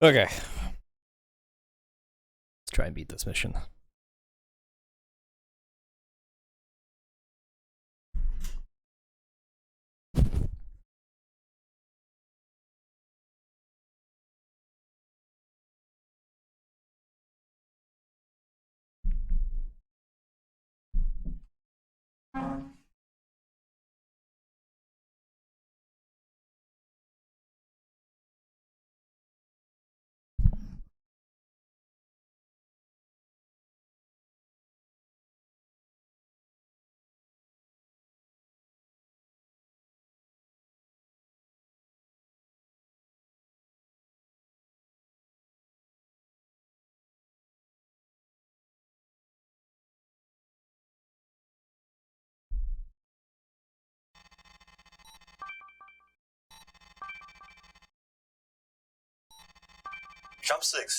Okay. Let's try and beat this mission.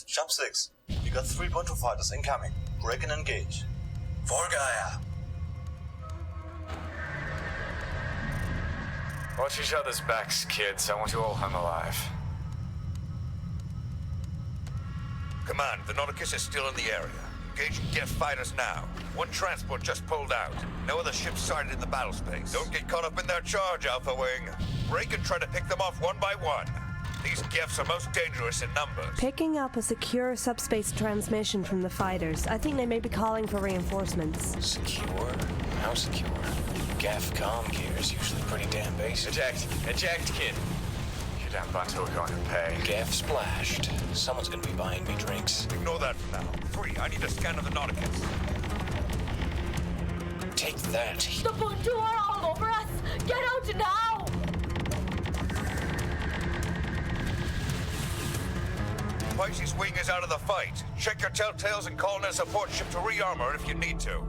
Jump 6. You got 3 Bunto fighters incoming. Break and engage. For Gaia. Watch each other's backs, kids. I want you all home alive. Command, the Nauticus is still in the area. Engaging Geth fighters now. One transport just pulled out. No other ships sighted in the battle space. Don't get caught up in their charge, Alpha Wing. Break and try to pick them off one by one. These Geths are most dangerous in numbers. Picking up a secure subspace transmission from the fighters. I think they may be calling for reinforcements. Secure? How secure? Geth comm gear is usually pretty damn basic. Eject, kid. You damn Bunto are going to pay. Geth splashed. Someone's gonna be buying me drinks. Ignore that for now. 3, I need a scan of the Nauticus. Take that. The Buntu are all over us! Get out now! Pisces Wing is out of the fight. Check your telltales and call in a support ship to re-armor if you need to.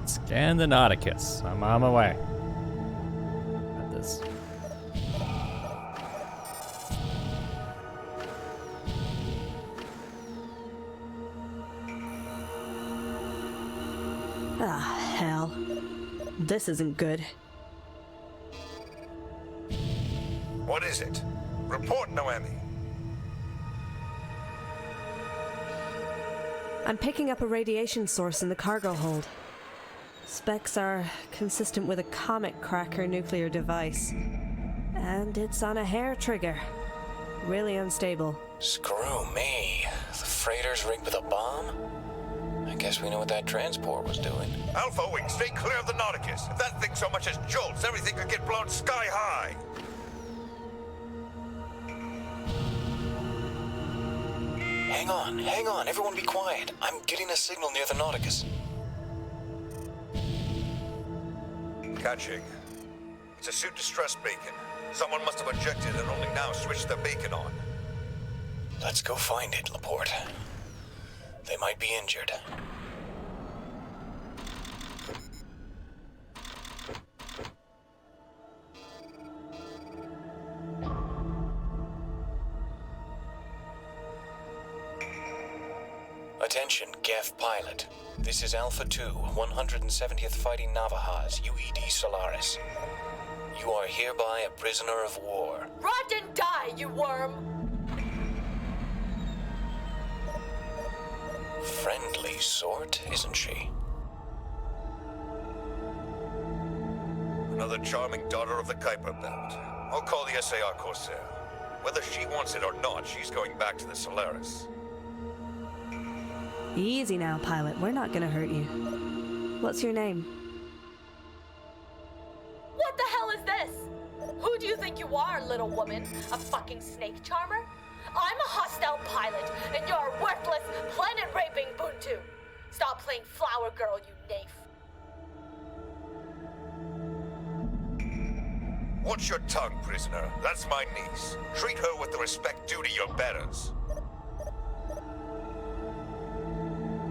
Scan the Nauticus. I'm on my way. Got this. Ah, hell. This isn't good. What is it? Report, Noemi. I'm picking up a radiation source in the cargo hold. Specs are consistent with a comet cracker nuclear device. And it's on a hair trigger. Really unstable. Screw me. The freighter's rigged with a bomb? I guess we know what that transport was doing. Alpha Wing, stay clear of the Nauticus. If that thing so much as jolts, everything could get blown sky high. Hang on, everyone be quiet. I'm getting a signal near the Nauticus. Catching. It's a suit distress beacon. Someone must have ejected and only now switched the beacon on. Let's go find it, Laporte. They might be injured. Attention, Geth pilot. This is Alpha 2, 170th Fighting Navajas, UED Solaris. You are hereby a prisoner of war. Rot and die, you worm! Friendly sort, isn't she? Another charming daughter of the Kuiper Belt. I'll call the SAR Corsair. Whether she wants it or not, she's going back to the Solaris. Easy now, pilot. We're not gonna hurt you. What's your name? What the hell is this? Who do you think you are, little woman? A fucking snake charmer? I'm a hostile pilot, and you're a worthless, planet-raping Buntu. Stop playing flower girl, you naif. Watch your tongue, prisoner. That's my niece. Treat her with the respect due to your betters.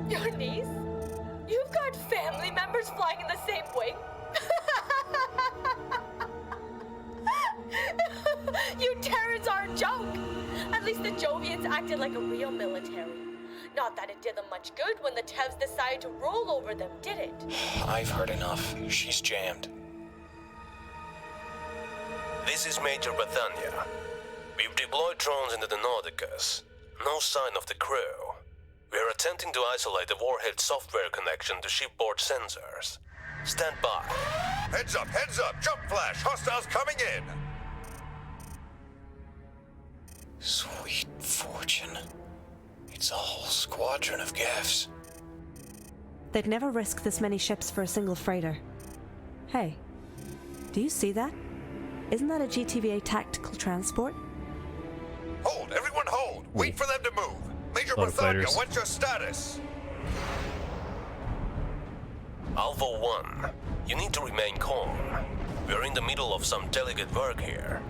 Your niece? You've got family members flying in the same wing? Jovians are a joke. At least the Jovians acted like a real military. Not that it did them much good when the Tevs decided to rule over them, did it? I've heard enough. She's jammed. This is Major Bethania. We've deployed drones into the Nauticus. No sign of the crew. We are attempting to isolate the warhead software connection to shipboard sensors. Stand by. Heads up, jump flash, hostiles coming in. Sweet fortune. It's a whole squadron of gaffs. They'd never risk this many ships for a single freighter. Hey, do you see that? Isn't that a GTVA tactical transport? Hold, everyone hold. Wait for them to move. Major Lot of Bethania, fighters. what's your status? Alpha 1, you need to remain calm. We're in the middle of some delicate work here.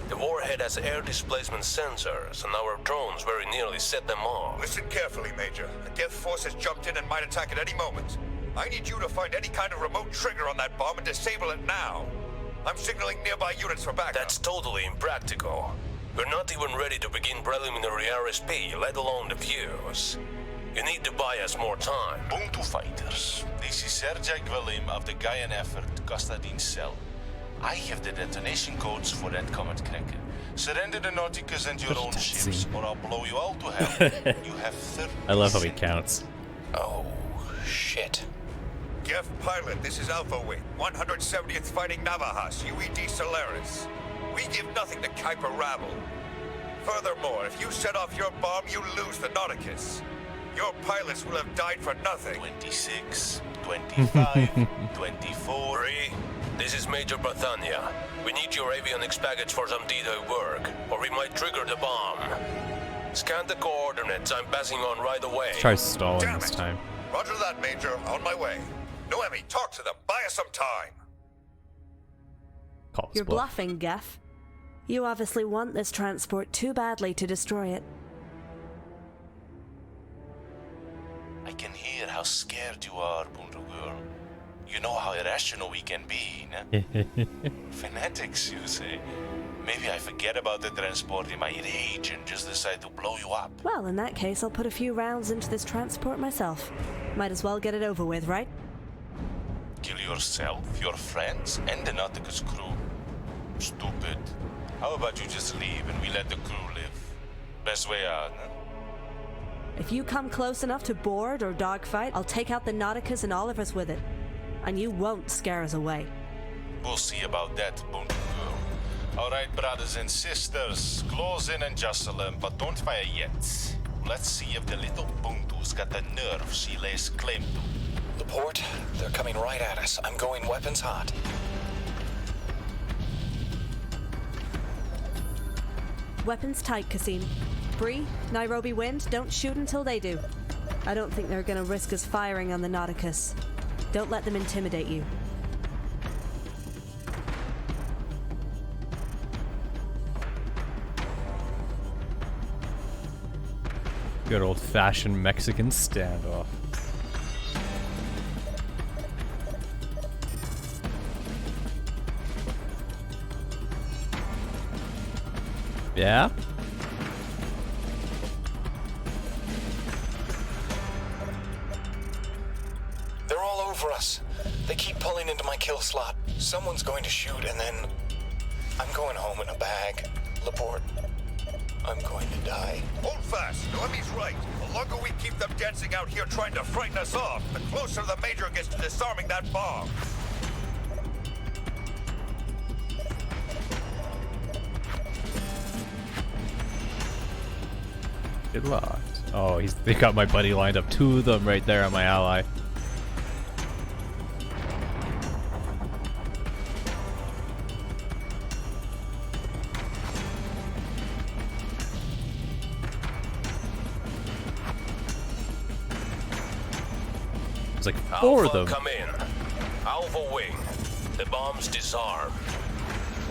The warhead has air displacement sensors, and our drones very nearly set them off. Listen carefully, Major. The Geth force has jumped in and might attack at any moment. I need you to find any kind of remote trigger on that bomb and disable it now. I'm signaling nearby units for backup. That's totally impractical. We're not even ready to begin preliminary RSP, let alone the fuse. You need to buy us more time. Ubuntu fighters. This is Sergej Gvalim of the Gaian effort, Kostadin's cell. I have the detonation codes for that comet cracker. Surrender the Nauticus and your own That ships, scene. or I'll blow you all to hell. You have 30 I love how he seconds. counts. Oh, shit. Geth pilot, this is Alpha Wing, 170th Fighting Navajas, UED Solaris. We give nothing to Kuiper rabble. Furthermore, if you set off your bomb, you lose the Nauticus. Your pilots will have died for nothing. 26, 25, 24. Bree, this is Major Bethania. We need your avionics package for some detailed work, or we might trigger the bomb. Scan the coordinates I'm passing on right away. Let's try stalling Damn this it. time. Roger that, Major. On my way. Noemi, talk to them. Buy us some time. Call You're bluff. bluffing, Geff. You obviously want this transport too badly to destroy it. I can hear how scared you are, Buntu girl. You know how irrational we can be, no? Fanatics, you say. Maybe I forget about the transport in my rage and just decide to blow you up. Well, in that case, I'll put a few rounds into this transport myself. Might as well get it over with, right? Kill yourself, your friends, and the Nauticus crew. Stupid. How about you just leave and we let the crew live? Best way out, no? If you come close enough to board or dogfight, I'll take out the Nauticus and all of us with it. And you won't scare us away. We'll see about that, Buntu girl. Alright, brothers and sisters, close in and jostle them, but don't fire yet. Let's see if the little Buntu's got the nerve she lays claim to. The port, they're coming right at us. I'm going weapons hot. Weapons tight, Kasim. Bree, Nairobi Wind, don't shoot until they do. I don't think they're gonna risk us firing on the Nauticus. Don't let them intimidate you. Good old-fashioned Mexican standoff. Yeah? They're all over us. They keep pulling into my kill slot. Someone's going to shoot, and then I'm going home in a bag. Laporte, I'm going to die. Hold fast. Noemi's right. The longer we keep them dancing out here trying to frighten us off, the closer the Major gets to disarming that bomb. Good luck. Oh, they got my buddy lined up. Two of them right there on my ally. It's like four Alpha, of them. come in. Alpha Wing. The bomb's disarmed.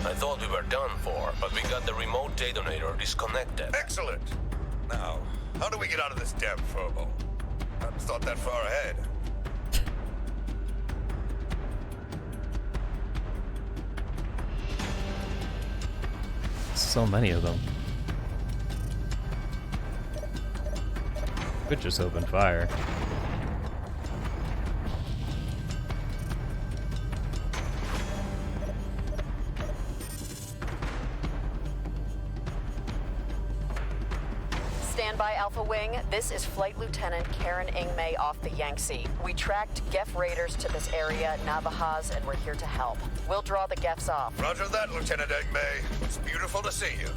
I thought we were done for, but we got the remote detonator disconnected. Excellent. Now, how do we get out of this damn furball? I hadn't thought that far ahead. So many of them. Could just open fire. Stand by, Alpha Wing. This is Flight Lieutenant Karen Ingmei off the Yangtze. We tracked Geth raiders to this area, Navajaz, and we're here to help. We'll draw the Geths off. Roger that, Lieutenant Egmay. It's beautiful to see you.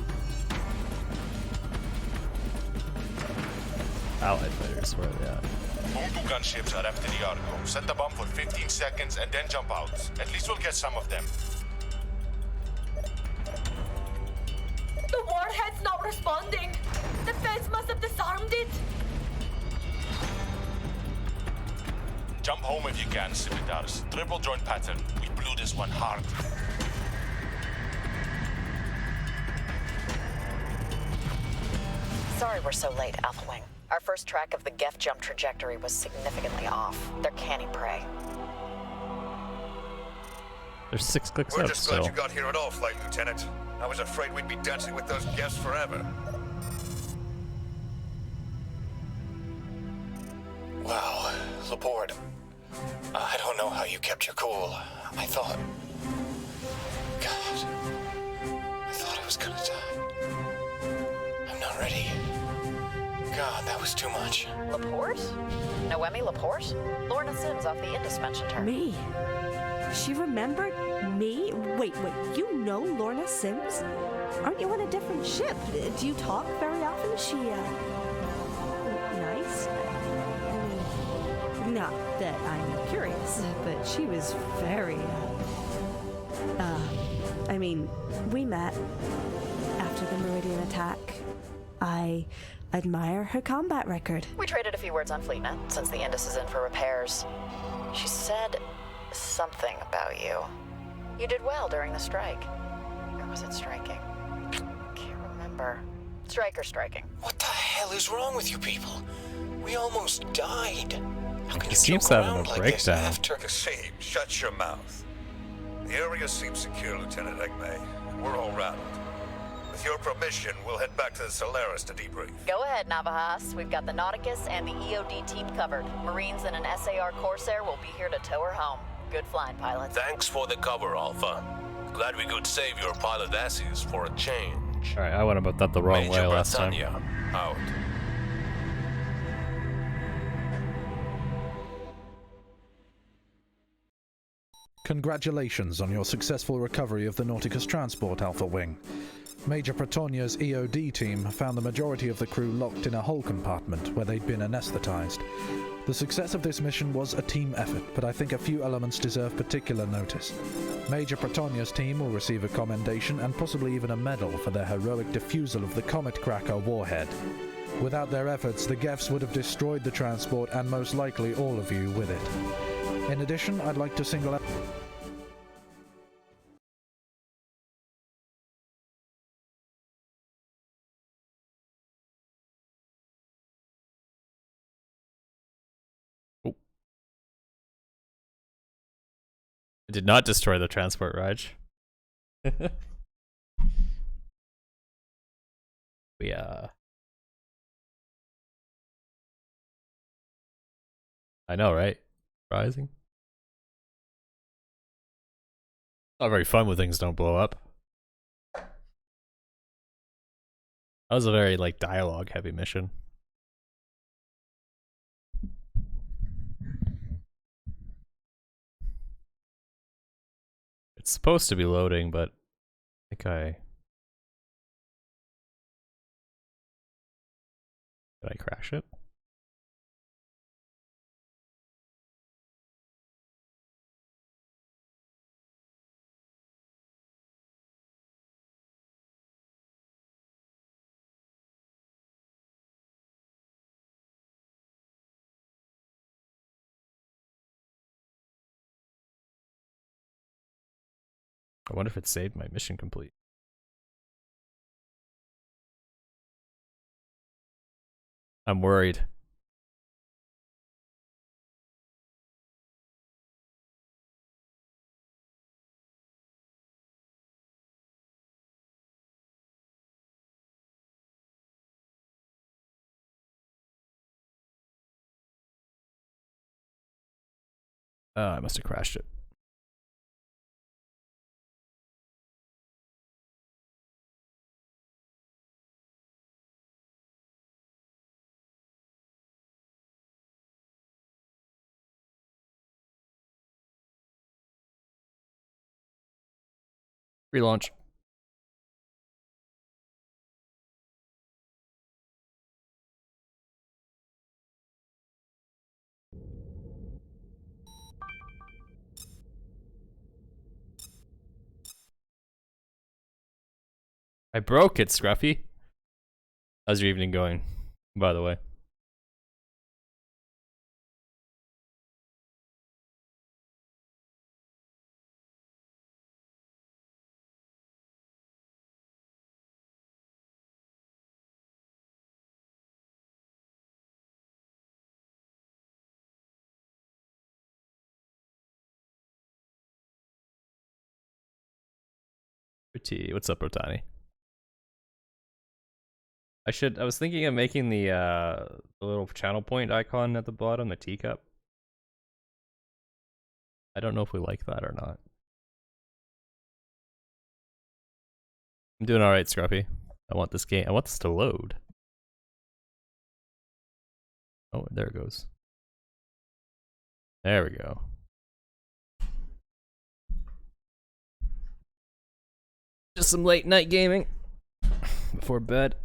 Allied fighters, where are they at? All gunships are after the Argo. Set the bomb for 15 seconds and then jump out. At least we'll get some of them. The warhead's not responding. The feds must have disarmed it. Jump home if you can, Scimitars. Triple joint pattern. We blew this one hard. Sorry we're so late, Alpha Wing. Our first track of the Geth jump trajectory was significantly off. They're canny prey. There's 6 clicks We're up just still. glad you got here at all, Flight Lieutenant. I was afraid we'd be dancing with those Geths forever. Wow, Laporte. I don't know how you kept your cool. I thought... God. I thought I was gonna die. I'm not ready. God, that was too much. Laporte? Noemi Laporte? Lorna Sims off the Indus mentioned her. Me? She remembered me? Wait, you know Lorna Sims? Aren't you on a different ship? Do you talk very often? Is she, nice? I mean, not that I'm curious, but she was very, I mean, we met after the Meridian attack. I admire her combat record. We traded a few words on FleetNet since the Indus is in for repairs. She said something about you. You did well during the strike. Or was it striking? Can't remember. Strike or striking? What the hell is wrong with you people? We almost died. How can He you seems joke having around a like this breakdown. after? Kasim, shut your mouth. The area seems secure, Lieutenant Egmay. We're all rattled. With your permission, we'll head back to the Solaris to debrief. Go ahead, Navajas. We've got the Nauticus and the EOD team covered. Marines and an SAR Corsair will be here to tow her home. Good flying, pilots. Thanks for the cover, Alpha. Glad we could save your pilot asses for a change. Alright, I went about that the wrong way Major last time. Britannia, out. Congratulations on your successful recovery of the Nauticus transport, Alpha Wing. Major Pretonia's EOD team found the majority of the crew locked in a hull compartment where they'd been anesthetized. The success of this mission was a team effort, but I think a few elements deserve particular notice. Major Pretonia's team will receive a commendation and possibly even a medal for their heroic defusal of the Comet Cracker warhead. Without their efforts, the Geths would have destroyed the transport and most likely all of you with it. In addition, I'd like to single out... I did not destroy the transport, Raj. we, I know, right? Surprising. Not very fun when things don't blow up. That was a very, like, dialogue-heavy mission. It's supposed to be loading, but I think did I crash it? I wonder if it saved my mission complete. I'm worried. Oh, I must have crashed it. Relaunch. I broke it, Scruffy. How's your evening going, by the way? What's up, Rotani? I was thinking of making the little channel point icon at the bottom, the teacup. I don't know if we like that or not. I'm doing alright, Scruffy. I want this to load. Oh, there it goes. There we go. Just some late night gaming before bed.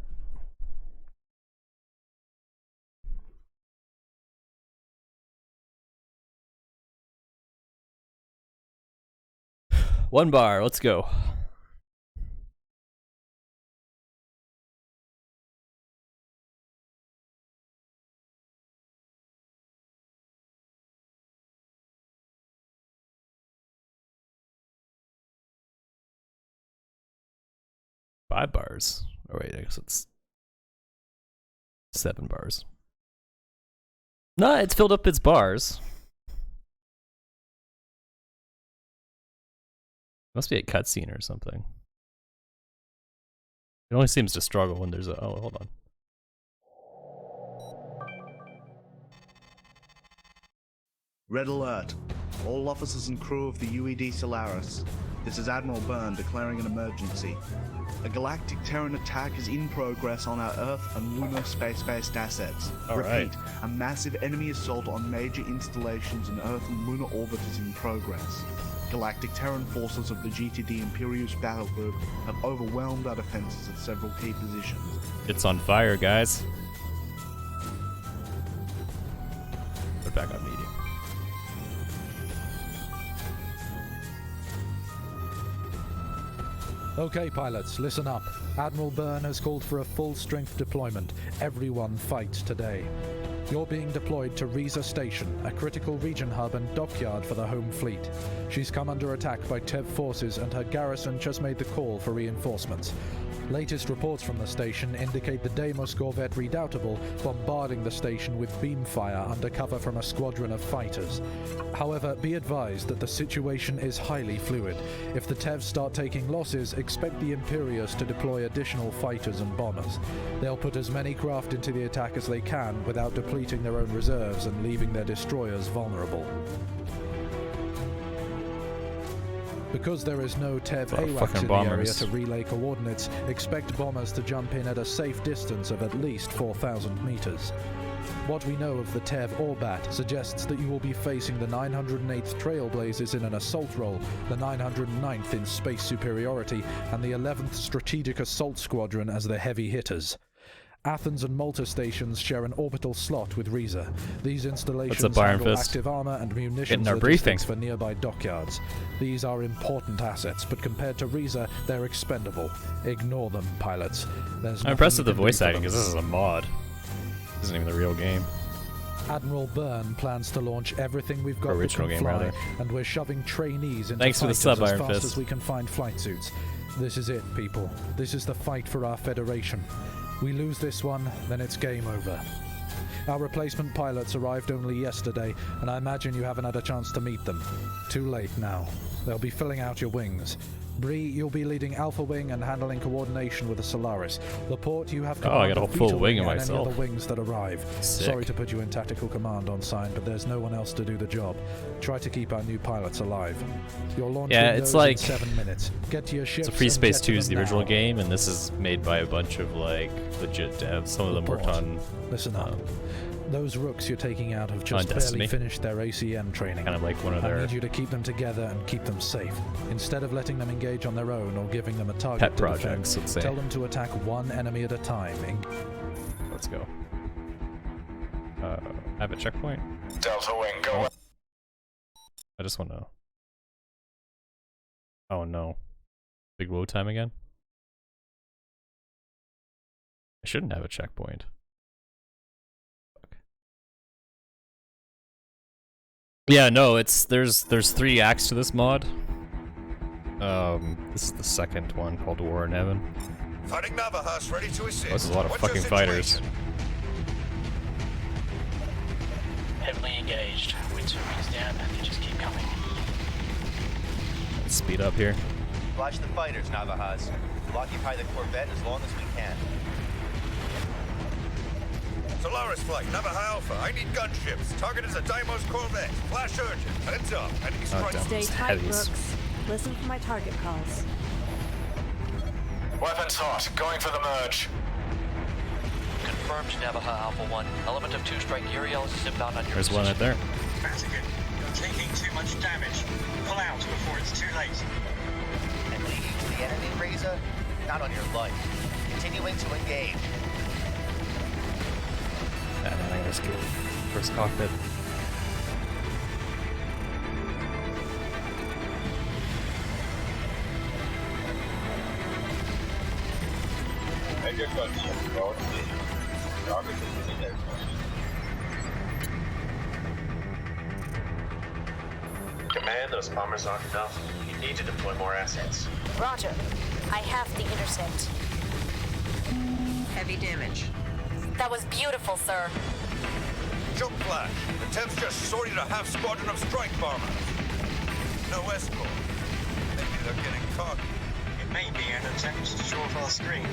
One bar, let's go. Five bars. Oh wait, I guess it's 7 bars. Nah, it's filled up its bars. Must be a cutscene or something. It only seems to struggle when there's a... Oh, hold on. Red alert. All officers and crew of the UED Solaris. This is Admiral Byrne declaring an emergency. A galactic Terran attack is in progress on our Earth and lunar space-based assets. Repeat, a massive enemy assault on major installations in Earth and lunar orbit is in progress. Galactic Terran forces of the GTD Imperius Battle Group have overwhelmed our defenses at several key positions. It's on fire, guys. Put back on medium. Okay, pilots, listen up. Admiral Byrne has called for a full-strength deployment. Everyone fights today. You're being deployed to Riza Station, a critical region hub and dockyard for the home fleet. She's come under attack by TEV forces and her garrison just made the call for reinforcements. Latest reports from the station indicate the Deimos Corvette Redoubtable bombarding the station with beam fire under cover from a squadron of fighters. However, be advised that the situation is highly fluid. If the TEVs start taking losses, expect the Imperius to deploy additional fighters and bombers. They'll put as many craft into the attack as they can without depleting their own reserves and leaving their destroyers vulnerable. Because there is no TEV AWACS in the area to relay coordinates, expect bombers to jump in at a safe distance of at least 4,000 meters. What we know of the TEV Orbat suggests that you will be facing the 908th Trailblazers in an assault role, the 909th in space superiority, and the 11th Strategic Assault Squadron as the heavy hitters. Athens and Malta stations share an orbital slot with Riza. These installations handle active armor and munitions logistics for nearby dockyards. These are important assets, but compared to Riza, they're expendable. Ignore them, pilots. I'm impressed with the voice acting, because this is a mod. This isn't even the real game. Admiral Byrne plans to launch everything we've got that can fly, and we're shoving trainees into fighters as fast as we can find flight suits. This is it, people. This is the fight for our Federation. We lose this one, then it's game over. Our replacement pilots arrived only yesterday, and I imagine you haven't had a chance to meet them. Too late now. They'll be filling out your wings. Bree, you'll be leading Alpha Wing and handling coordination with the Solaris. Laporte, you have Oh, I command got a of full Beta wing of and myself. any other wings that arrive. Sick. Sorry to put you in tactical command on sign, but there's no one else to do the job. Try to keep our new pilots alive. Your launch Yeah, window it's is like- in 7 minutes. Get to your ships. So Freespace 2 is the them original now. game, and this is made by a bunch of like legit devs. Some of them worked Laporte, on Listen up. Those rooks you're taking out have on just barely Destiny. finished their ACM training. kind of like one of I their need you to keep them together and keep them safe. Instead of letting them engage on their own or giving them a target pet to defend, projects, let's say. tell them to attack one enemy at a time. Let's go. Have a checkpoint. Delta Wing, go. I just want to. Oh no. Big load time again? I shouldn't have a checkpoint. Fuck. Yeah, no, there's 3 acts to this mod. This is the second one called War in Heaven. Fighting Navajas ready to assist. This is a lot of What's your fucking fighters. situation? Heavily engaged. Winds down, they just keep coming. Let's speed up here. Watch the fighters, Navajas. We'll occupy the Corvette as long as we can. Solaris flight, Navaja Alpha. I need gunships. Target is a Daimos Corvette. Flash urgent. Heads up. Enemy strike. damn. Stay It's tight, heavies. Brooks. Listen for my target calls. Weapons hot. Going for the merge. Confirmed Navaja Alpha 1. Element of 2 strike Uriel is inbound on your There's one right there. Vatican, you're taking too much damage. Pull out before it's too late. And leading to the enemy, Reza? Not on your life. Continuing to engage. And then I just go first cockpit. Command, those bombers aren't enough. You need to deploy more assets. Roger. I have the intercept. Heavy damage. That was beautiful, sir. Jump flash. The Temps just sorted a half squadron of strike bombers. No escort. Maybe they're getting cocky. It may be an attempt to show off our screen.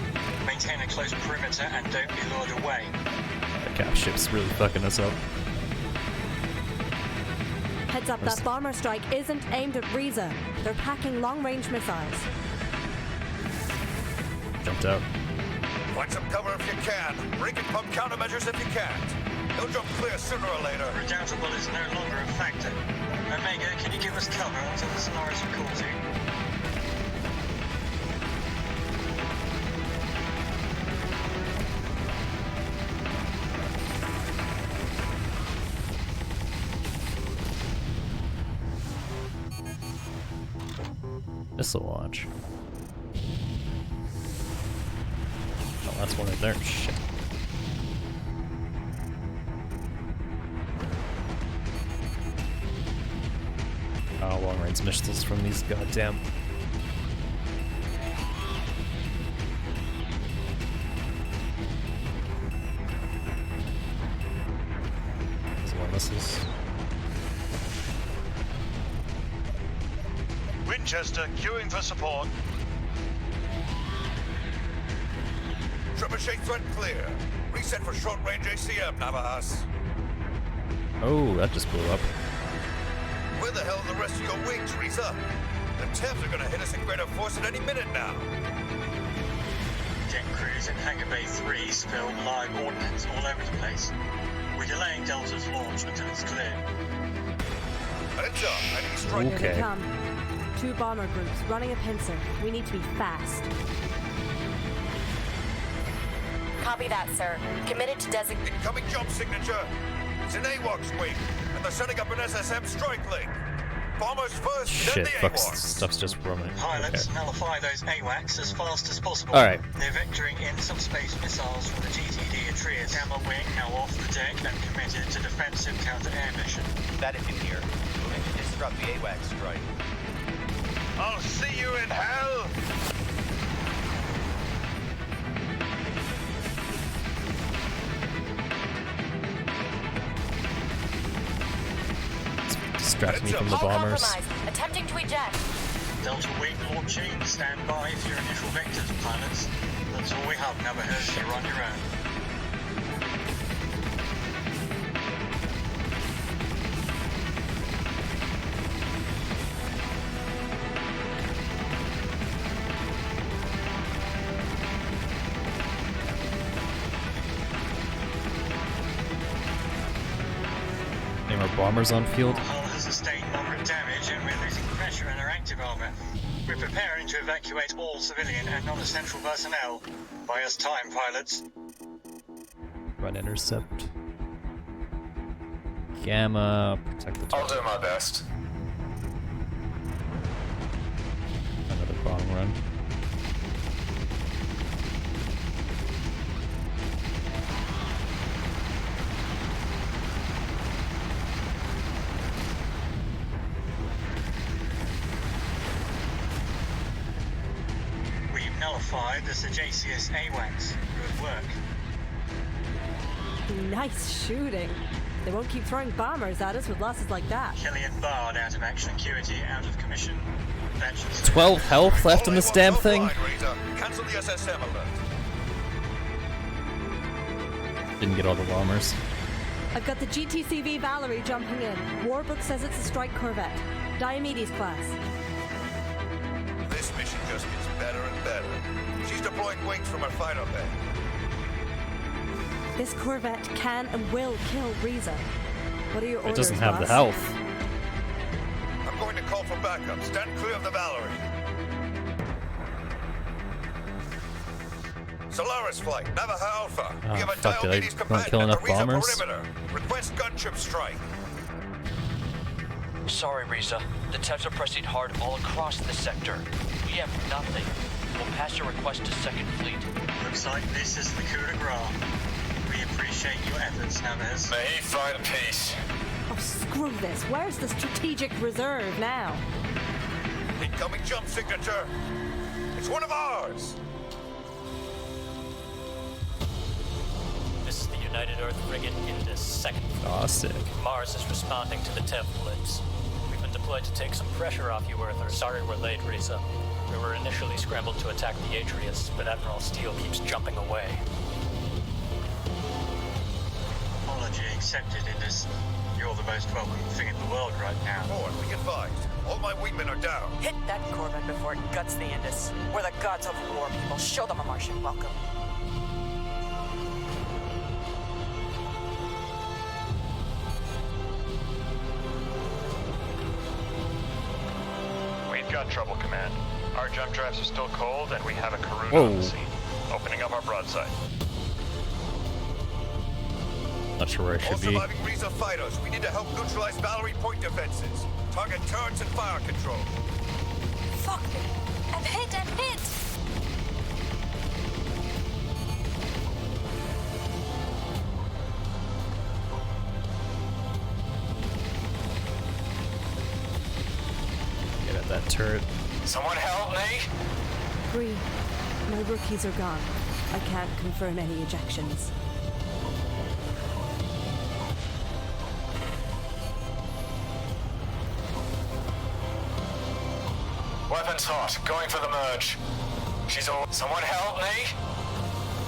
Maintain a close perimeter and don't be lured away. The cap ship's really fucking us up. Heads up, that bomber strike isn't aimed at Reza. They're packing long-range missiles. Jumped out. Find some cover if you can. Break and pump countermeasures if you can't. They'll jump clear sooner or later. Redoubtable is no longer a factor. Omega, can you give us cover until the Solaris recalls you? Missile launch. Oh, that's one right there. Shit. Oh, long range missiles from these goddamn. There's more missiles. Winchester queuing for support. Trebuchet threat clear. Reset for short-range ACM, Navajas. Oh, that just blew up. Where the hell are the rest of your wings, Reza? The Temps are gonna hit us in greater force at any minute now. Jet crews in Hangar Bay 3 spill live ordnance all over the place. We're delaying Delta's launch until it's clear. Heads up, enemy strike. Here they come. 2 bomber groups running a pincer. We need to be fast. Copy that, sir. Committed to designate. Incoming jump signature. It's an AWACS wing, and they're setting up an SSM strike link. Bombers first, then Shit, the fuck, AWACS. stuff's just running. Pilots nullify those AWACS as fast as possible. Alright. They're vectoring in subspace missiles from the GTD Atreus. Gamma wing now off the deck and committed to defensive counter-air mission. Vatican here. Moving to disrupt the AWACS strike. I'll see you in hell! Distract me from the Hull bombers. compromised. Attempting to eject. Delta Wing launching. Stand by for your initial vectors, pilots. That's all we have, Navahers. You're on your own. Any more bombers on field? Hull has sustained moderate damage and we're losing pressure in our active armor. We're preparing to evacuate all civilian and non-essential personnel. Buy us time, pilots. Run intercept. Gamma, protect the target. I'll do my best. Another bomb run. We've nullified the Sagacious AWACS. Good work. Nice shooting. They won't keep throwing bombers at us with losses like that. Killian Bard out of action. Acuity out of commission. That should 12 health left in this damn thing. Cancel the SSM alert. Didn't get all the bombers. I've got the GTCV Valerie jumping in. Warbook says it's a strike corvette. Diomedes class. This mission just gets better and better. She's deploying wings from her fighter bay. This corvette can and will kill Riza. What are your orders, It doesn't have the boss? health. I'm going to call for backup. Stand clear of the Valerie. Solaris flight, Navajo Alpha. Oh, we have a fuck, did I Diomedes not kill combatant enough at Riza bombers? perimeter. Request gunship strike. Sorry, Riza. The Tevs are pressing hard all across the sector. We have nothing. We'll pass your request to Second Fleet. Looks like this is the coup de grace. We appreciate your efforts, Navahers. May he find peace. Oh, screw this. Where's the strategic reserve now? Incoming jump signature. It's one of ours. This is the United Earth frigate Indus, Second Fleet. Aw, sick. Mars is responding to the Tev blitz. We've been deployed to take some pressure off you, Earthers. Sorry we're late, Riza. We were initially scrambled to attack the Atreus, but Admiral Steele keeps jumping away. Apology accepted, Indus. You're the most welcome thing in the world right now. Lord, be advised. All my wingmen are down. Hit that Corvette before it guts the Indus. We're the gods of war, people. Show them a Martian welcome. We've got trouble, Command. Our jump drives are still cold, and we have a Karuna Whoa. on the scene. Opening up our broadside. Not sure where I All should be. surviving Riza fighters. We need to help neutralize Valerie point defenses. Target turrets and fire control. Fuck me. I'm hit, I'm hit! Get at that turret. Someone help me! Bree, my rookies are gone. I can't confirm any ejections. Weapons hot. Going for the merge. She's all. Someone help me!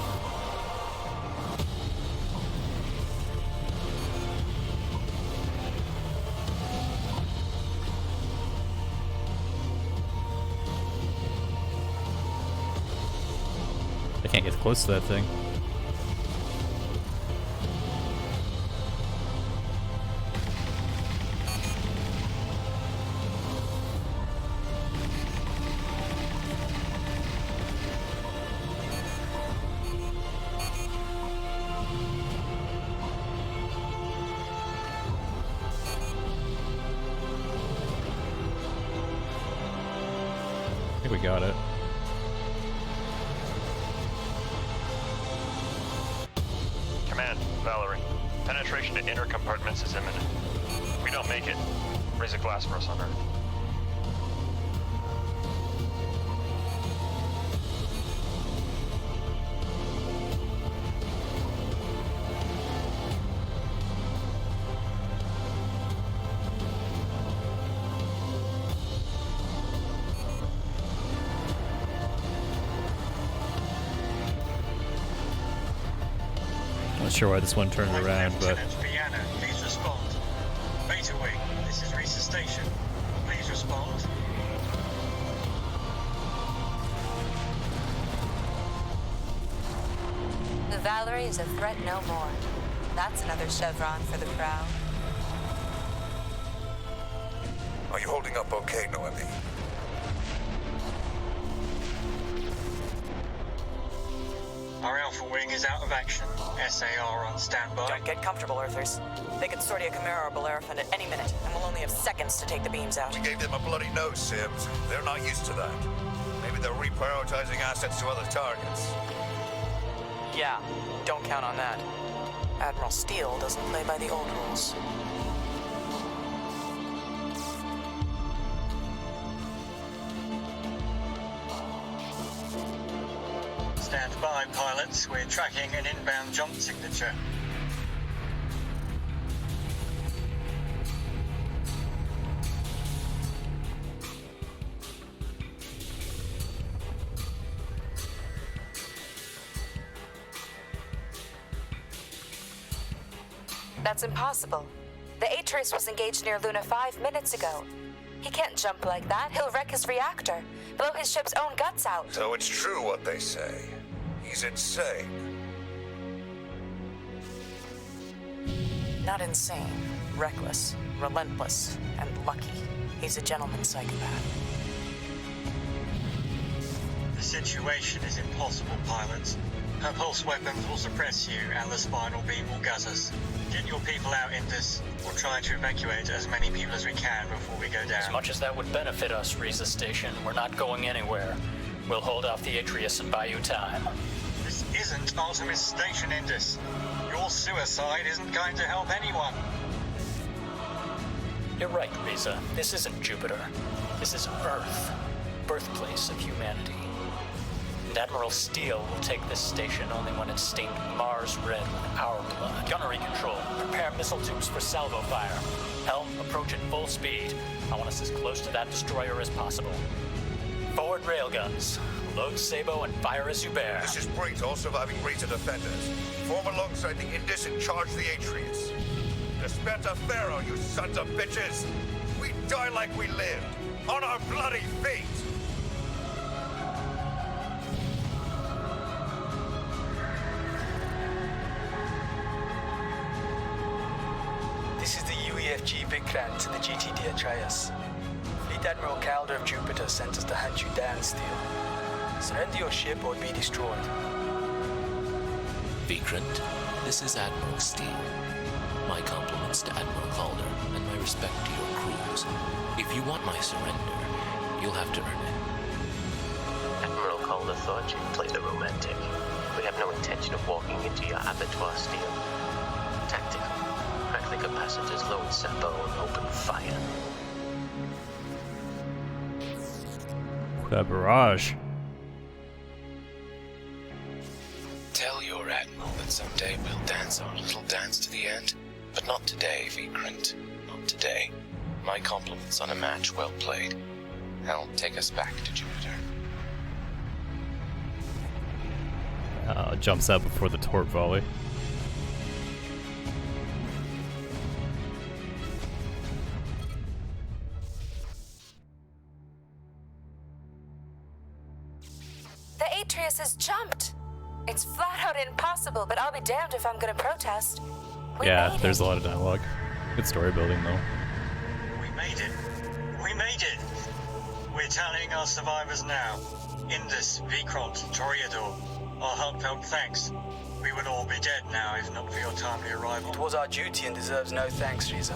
I can't get close to that thing. I think we got it. Command, Valerie. Penetration to inner compartments is imminent. If we don't make it, raise a glass for us on Earth. Not sure why this one turned around, but Lieutenant Piano, please respond. Beta Wing, this is Reese's station. Please respond. The Valerie is a threat no more. That's another chevron for the crowd. Are you holding up okay, Noemi? Our Alpha Wing is out of action. SAR on standby. Don't get comfortable, Earthers. They could sortie a Chimera or Bellerophant at any minute, and we'll only have seconds to take the beams out. We gave them a bloody nose, Sims. They're not used to that. Maybe they're reprioritizing assets to other targets. Yeah, don't count on that. Admiral Steele doesn't play by the old rules. Stand by, pilots. We're tracking an inbound jump signature. That's impossible. The Atreus was engaged near Luna 5 minutes ago. He can't jump like that. He'll wreck his reactor, blow his ship's own guts out. So it's true what they say. He's insane. Not insane, reckless, relentless, and lucky. He's a gentleman psychopath. The situation is impossible, pilots. Her pulse weapons will suppress you, and the spinal beam will gut us. Get your people out, Indus. We'll try to evacuate as many people as we can before we go down. As much as that would benefit us, Riza Station, we're not going anywhere. We'll hold off the Atreus and buy you time. This isn't Artemis Station, Indus. Your suicide isn't going to help anyone. You're right, Riza. This isn't Jupiter. This is Earth, birthplace of humanity. And Admiral Steele will take this station only when it's stained Mars red with our blood. Gunnery control. Prepare missile tubes for salvo fire. Helm, approach at full speed. I want us as close to that destroyer as possible. Forward railguns. Load Sabo and fire as you bear. This is Breit, all surviving Rita defenders. Form alongside the Indus and charge the Atreus. Desperta Pharaoh, you sons of bitches! We die like we lived, on our bloody feet! This is the UEFG Vikrant to the GTD Atreus. Fleet Admiral Calder of Jupiter sent us to hunt you down, Steele. Surrender your ship or be destroyed. Vikrant, this is Admiral Steele. My compliments to Admiral Calder and my respect to your crews. If you want my surrender, you'll have to earn it. Admiral Calder thought you'd play the romantic. We have no intention of walking into your abattoir, Steele. Tactical. Crack the capacitors, load Sabo, and open fire. that barrage. Tell your admiral that someday we'll dance our little dance to the end. But not today, Vikrant. Not today. My compliments on a match well played. Now take us back to Jupiter. Jumps out before the torp volley. The Atreus has jumped. It's flat out impossible, but I'll be damned if I'm gonna protest. Yeah, there's a lot of dialogue. Good story building, though. We made it. We made it. We're tallying our survivors now. Indus, Vikrant, Toreador. Our heartfelt thanks. We would all be dead now if not for your timely arrival. It was our duty and deserves no thanks, Reza.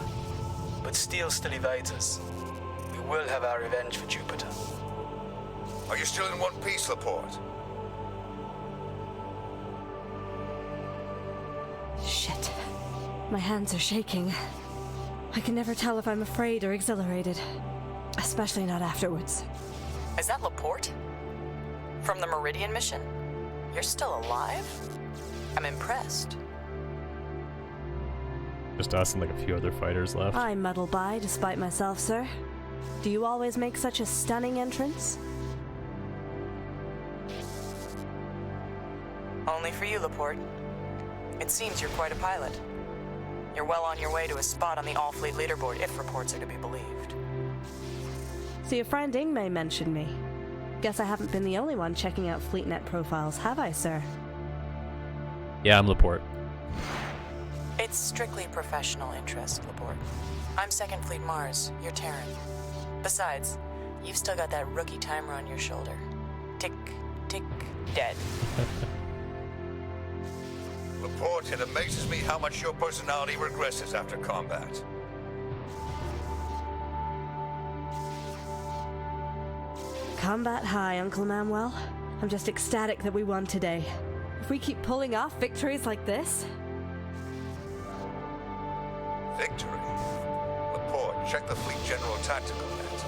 But Steele still evades us. We will have our revenge for Jupiter. Are you still in one piece, Laporte? Shit. My hands are shaking. I can never tell if I'm afraid or exhilarated. Especially not afterwards. Is that Laporte? From the Meridian mission? You're still alive? I'm impressed. Just us and like a few other fighters left. I muddle by despite myself, sir. Do you always make such a stunning entrance? Only for you, Laporte. It seems you're quite a pilot. You're well on your way to a spot on the all-fleet leaderboard, if reports are to be believed. So your friend Ingmei mentioned me. Guess I haven't been the only one checking out FleetNet profiles, have I, sir? Yeah, I'm Laporte. It's strictly professional interest, Laporte. I'm Second Fleet Mars, you're Terran. Besides, you've still got that rookie timer on your shoulder. Tick, tick, dead. Laporte, it amazes me how much your personality regresses after combat. Combat high, Uncle Manuel. I'm just ecstatic that we won today. If we keep pulling off victories like this... Victory? Laporte, check the Fleet General Tactical Net.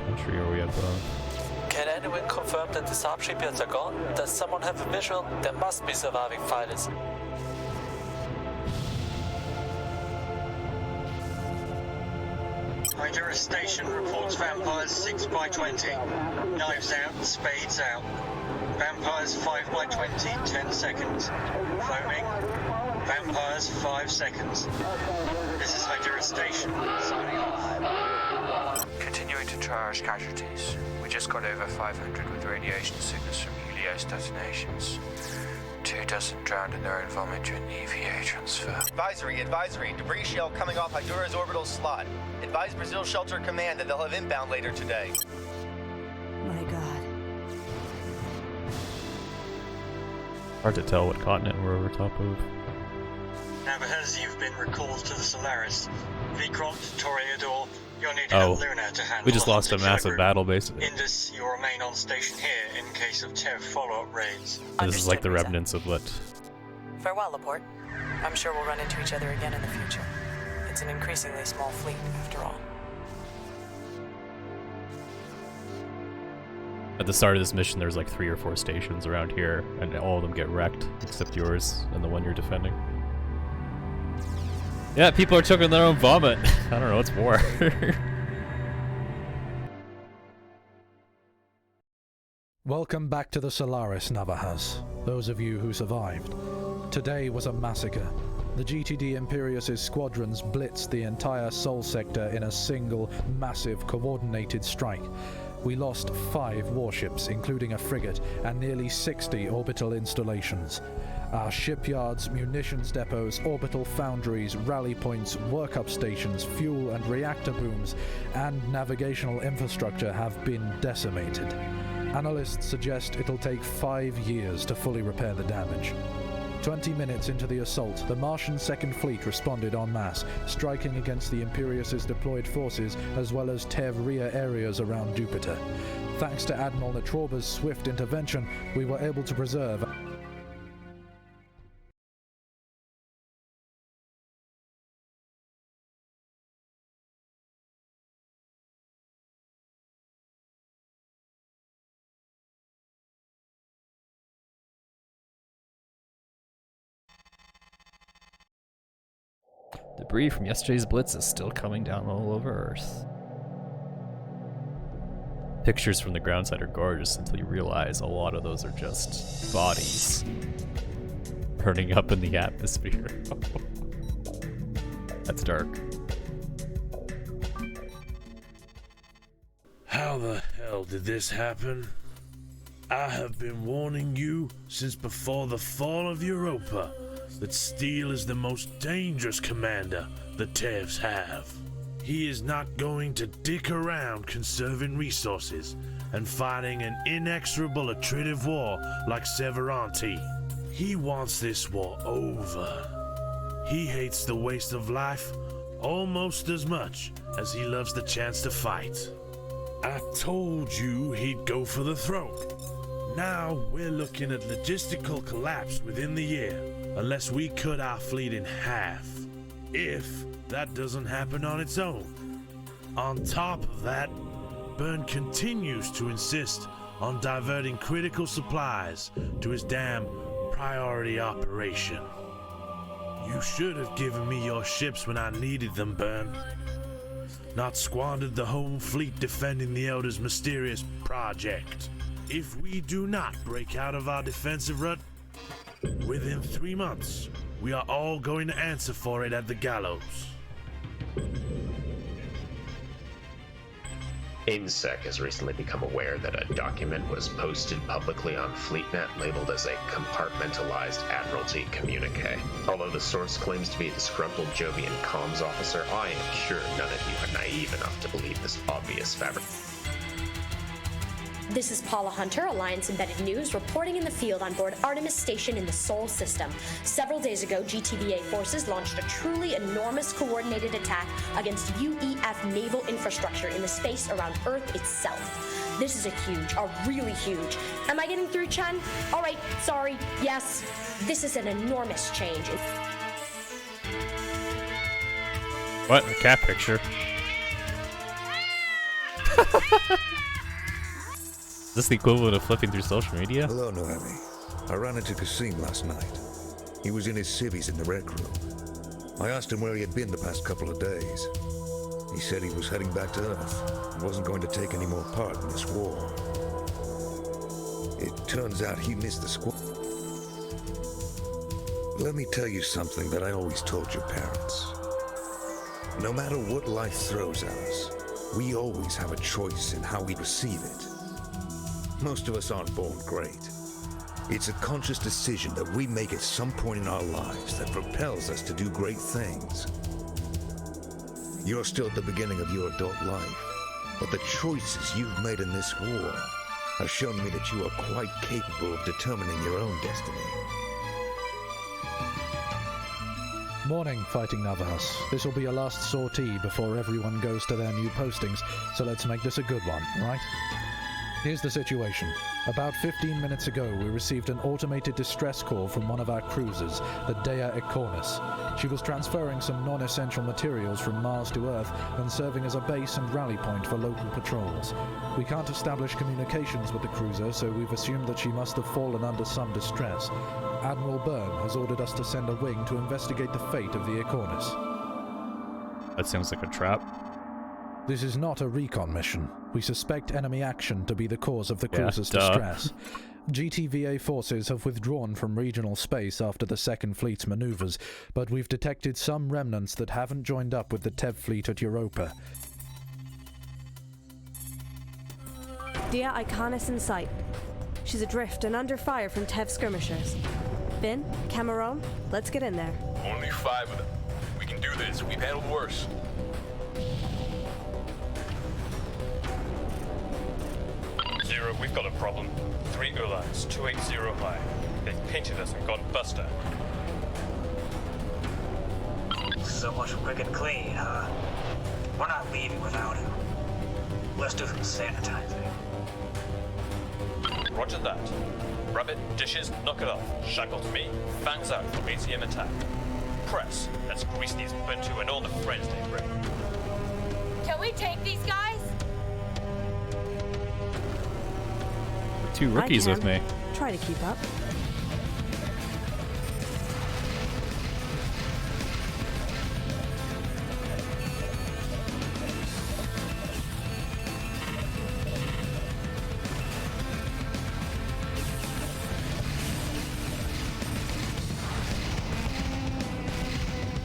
Country are we at? Can anyone confirm that the subshipyards are gone? Does someone have a visual? There must be surviving fighters. Hydra Station reports vampires 6 by 20. Knives out, spades out. Vampires 5 by 20, 10 seconds. Foaming. Vampires 5 seconds. This is Hydra Station, signing off. Continuing to charge casualties. We just got over 500 with radiation sickness from Helios detonations. 24 drowned in their own vomit during the EVA transfer. Advisory. Debris shell coming off Hydura's orbital slot. Advise Brazil Shelter Command that they'll have inbound later today. My god. Hard to tell what continent we're over top of. Now, because you've been recalled to the Solaris, Vikront, Toreador, you'll need Oh, Luna to handle we just the lost a hunting massive group. battle, basically. Indus, you'll remain on station here in case of Tev follow-up raids. This is like the remnants of what? Farewell, Laporte. I'm sure we'll run into each other again in the future. It's an increasingly small fleet, after all. At the start of this mission, there's like 3 or 4 stations around here, and all of them get wrecked, except yours and the one you're defending. Yeah, people are choking their own vomit. I don't know, it's war. Welcome back to the Solaris, Navajas, those of you who survived. Today was a massacre. The GTD Imperious's squadrons blitzed the entire Sol sector in a single, massive, coordinated strike. We lost 5 warships, including a frigate, and nearly 60 orbital installations. Our shipyards, munitions depots, orbital foundries, rally points, workup stations, fuel and reactor booms, and navigational infrastructure have been decimated. Analysts suggest it'll take 5 years to fully repair the damage. 20 minutes into the assault, the Martian Second Fleet responded en masse, striking against the Imperious's deployed forces as well as Tev rear areas around Jupiter. Thanks to Admiral Natroba's swift intervention, we were able to preserve Debris from yesterday's blitz is still coming down all over Earth. Pictures from the ground side are gorgeous until you realize a lot of those are just bodies burning up in the atmosphere. That's dark. How the hell did this happen? I have been warning you since before the fall of Europa that Steele is the most dangerous commander the Tevs have. He is not going to dick around conserving resources and fighting an inexorable attritive war like Severanti. He wants this war over. He hates the waste of life almost as much as he loves the chance to fight. I told you he'd go for the throne. Now we're looking at logistical collapse within the year, unless we cut our fleet in half. If that doesn't happen on its own. On top of that, Byrne continues to insist on diverting critical supplies to his damn priority operation. You should have given me your ships when I needed them, Byrne. Not squandered the home fleet defending the Elder's mysterious project. If we do not break out of our defensive rut within 3 months, we are all going to answer for it at the gallows. INSEC has recently become aware that a document was posted publicly on FleetNet labeled as a compartmentalized Admiralty communique. Although the source claims to be a disgruntled Jovian comms officer, I am sure none of you are naive enough to believe this obvious fabric. This is Paula Hunter, Alliance Embedded News, reporting in the field on board Artemis Station in the Sol system. Several days ago, GTVA forces launched a truly enormous coordinated attack against UEF naval infrastructure in the space around Earth itself. This is a really huge. Am I getting through, Chen? All right, sorry, yes. This is an enormous change. What? A cat picture? Is this the equivalent of flipping through social media? Hello, Noemi. I ran into Kasim last night. He was in his civvies in the rec room. I asked him where he had been the past couple of days. He said he was heading back to Earth and wasn't going to take any more part in this war. It turns out he missed the squad. Let me tell you something that I always told your parents. No matter what life throws at us, we always have a choice in how we receive it. Most of us aren't born great. It's a conscious decision that we make at some point in our lives that propels us to do great things. You're still at the beginning of your adult life, but the choices you've made in this war have shown me that you are quite capable of determining your own destiny. Morning, Fighting Navajos. This will be a last sortie before everyone goes to their new postings, so let's make this a good one, right? Here's the situation. About 15 minutes ago, we received an automated distress call from one of our cruisers, the Dea Econis. She was transferring some non-essential materials from Mars to Earth and serving as a base and rally point for local patrols. We can't establish communications with the cruiser, so we've assumed that she must have fallen under some distress. Admiral Byrne has ordered us to send a wing to investigate the fate of the Econis. That sounds like a trap. This is not a recon mission. We suspect enemy action to be the cause of the cruiser's distress. GTVA forces have withdrawn from regional space after the Second Fleet's maneuvers, but we've detected some remnants that haven't joined up with the Tev fleet at Europa. Dea Iconis in sight. She's adrift and under fire from Tev skirmishers. Bin, Cameron, let's get in there. Only 5 of them. We can do this. We've handled worse. Zero, we've got a problem. 3 Ulans, 280 high. They've painted us and gone buster. So much quick and clean, huh? We're not leaving without him. Let's do some sanitizing. Roger that. Rabbit, dishes, knock it off. Shackle to me, fangs out for ATM attack. Press, let's grease these Ubuntu and all the friends they bring. Can we take these guys? 2 rookies with me. Try to keep up.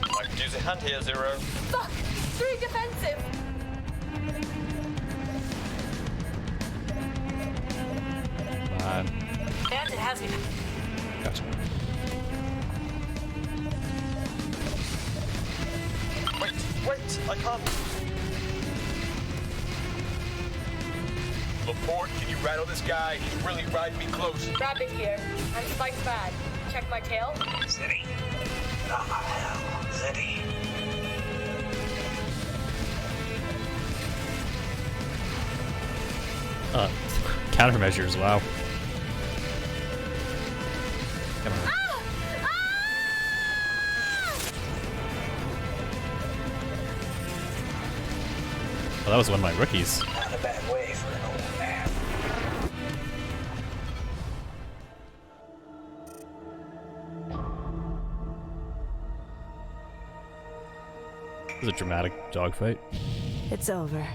I could use a hand here, Zero. Fuck! 3 defensive! Bandit has me. Gotcha. Wait, I can't. Laporte, can you rattle this guy? He's really riding me close. Rabbit here. I'm Spike's bad. Check my tail. Zeddy. Oh, hell. Zeddy. Countermeasures, wow. Come on. Well, that was one of my rookies. Not a bad way for an old man. It was a dramatic dogfight. It's over.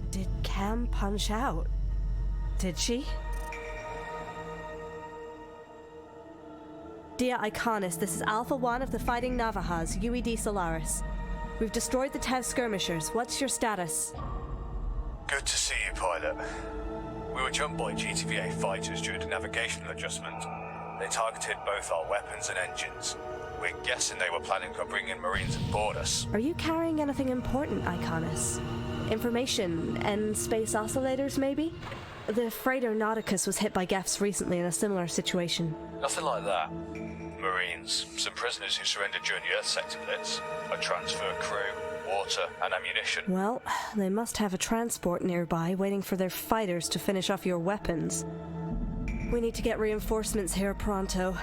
Did Cam punch out? Did she? Dia Iconis, this is Alpha 1 of the Fighting Navahas, UED Solaris. We've destroyed the Tev skirmishers. What's your status? Good to see you, pilot. We were jumped by GTVA fighters during a navigational adjustment. They targeted both our weapons and engines. We're guessing they were planning on bringing Marines aboard us. Are you carrying anything important, Iconis? Information and space oscillators, maybe? The freighter Nauticus was hit by Gefs recently in a similar situation. Nothing like that. Marines, some prisoners who surrendered during the Earth sector blitz, a transfer crew, water and ammunition. Well, they must have a transport nearby waiting for their fighters to finish off your weapons. We need to get reinforcements here pronto.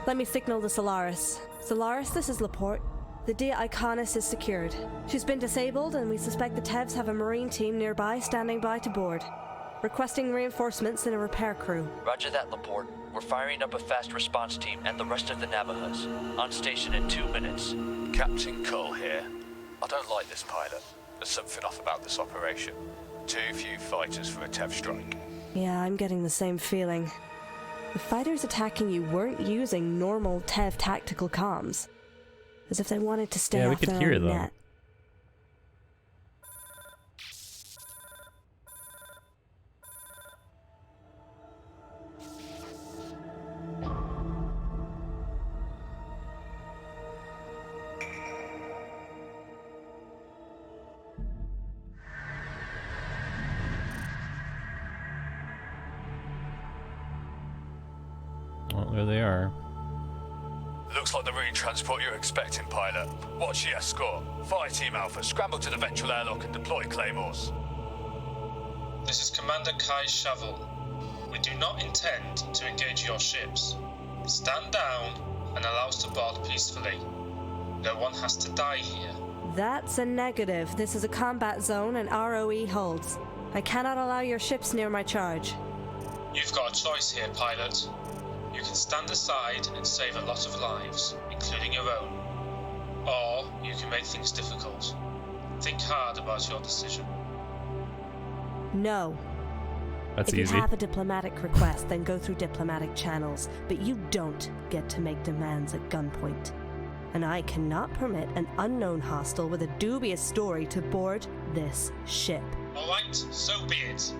Let me signal the Solaris. Solaris, this is Laporte. The Dia Iconis is secured. She's been disabled and we suspect the Tevs have a Marine team nearby standing by to board. Requesting reinforcements and a repair crew. Roger that, Laporte. We're firing up a fast response team and the rest of the Navajos. On station in 2 minutes. Captain Cull here. I don't like this pilot. There's something off about this operation. Too few fighters for a Tev strike. Yeah, I'm getting the same feeling. The fighters attacking you weren't using normal Tev tactical comms. As if they wanted to stay off their own net. Well, there they are. Looks like the Marine transport you're expecting, pilot. Watch the escort. Fire Team Alpha, scramble to the ventral airlock and deploy claymores. This is Commander Kai Shavel. We do not intend to engage your ships. Stand down and allow us to board peacefully. No one has to die here. That's a negative. This is a combat zone and ROE holds. I cannot allow your ships near my charge. You've got a choice here, pilot. You can stand aside and save a lot of lives, including your own. Or you can make things difficult. Think hard about your decision. No. That's easy. If you have a diplomatic request, then go through diplomatic channels. But you don't get to make demands at gunpoint. And I cannot permit an unknown hostile with a dubious story to board this ship. Alright, so be it.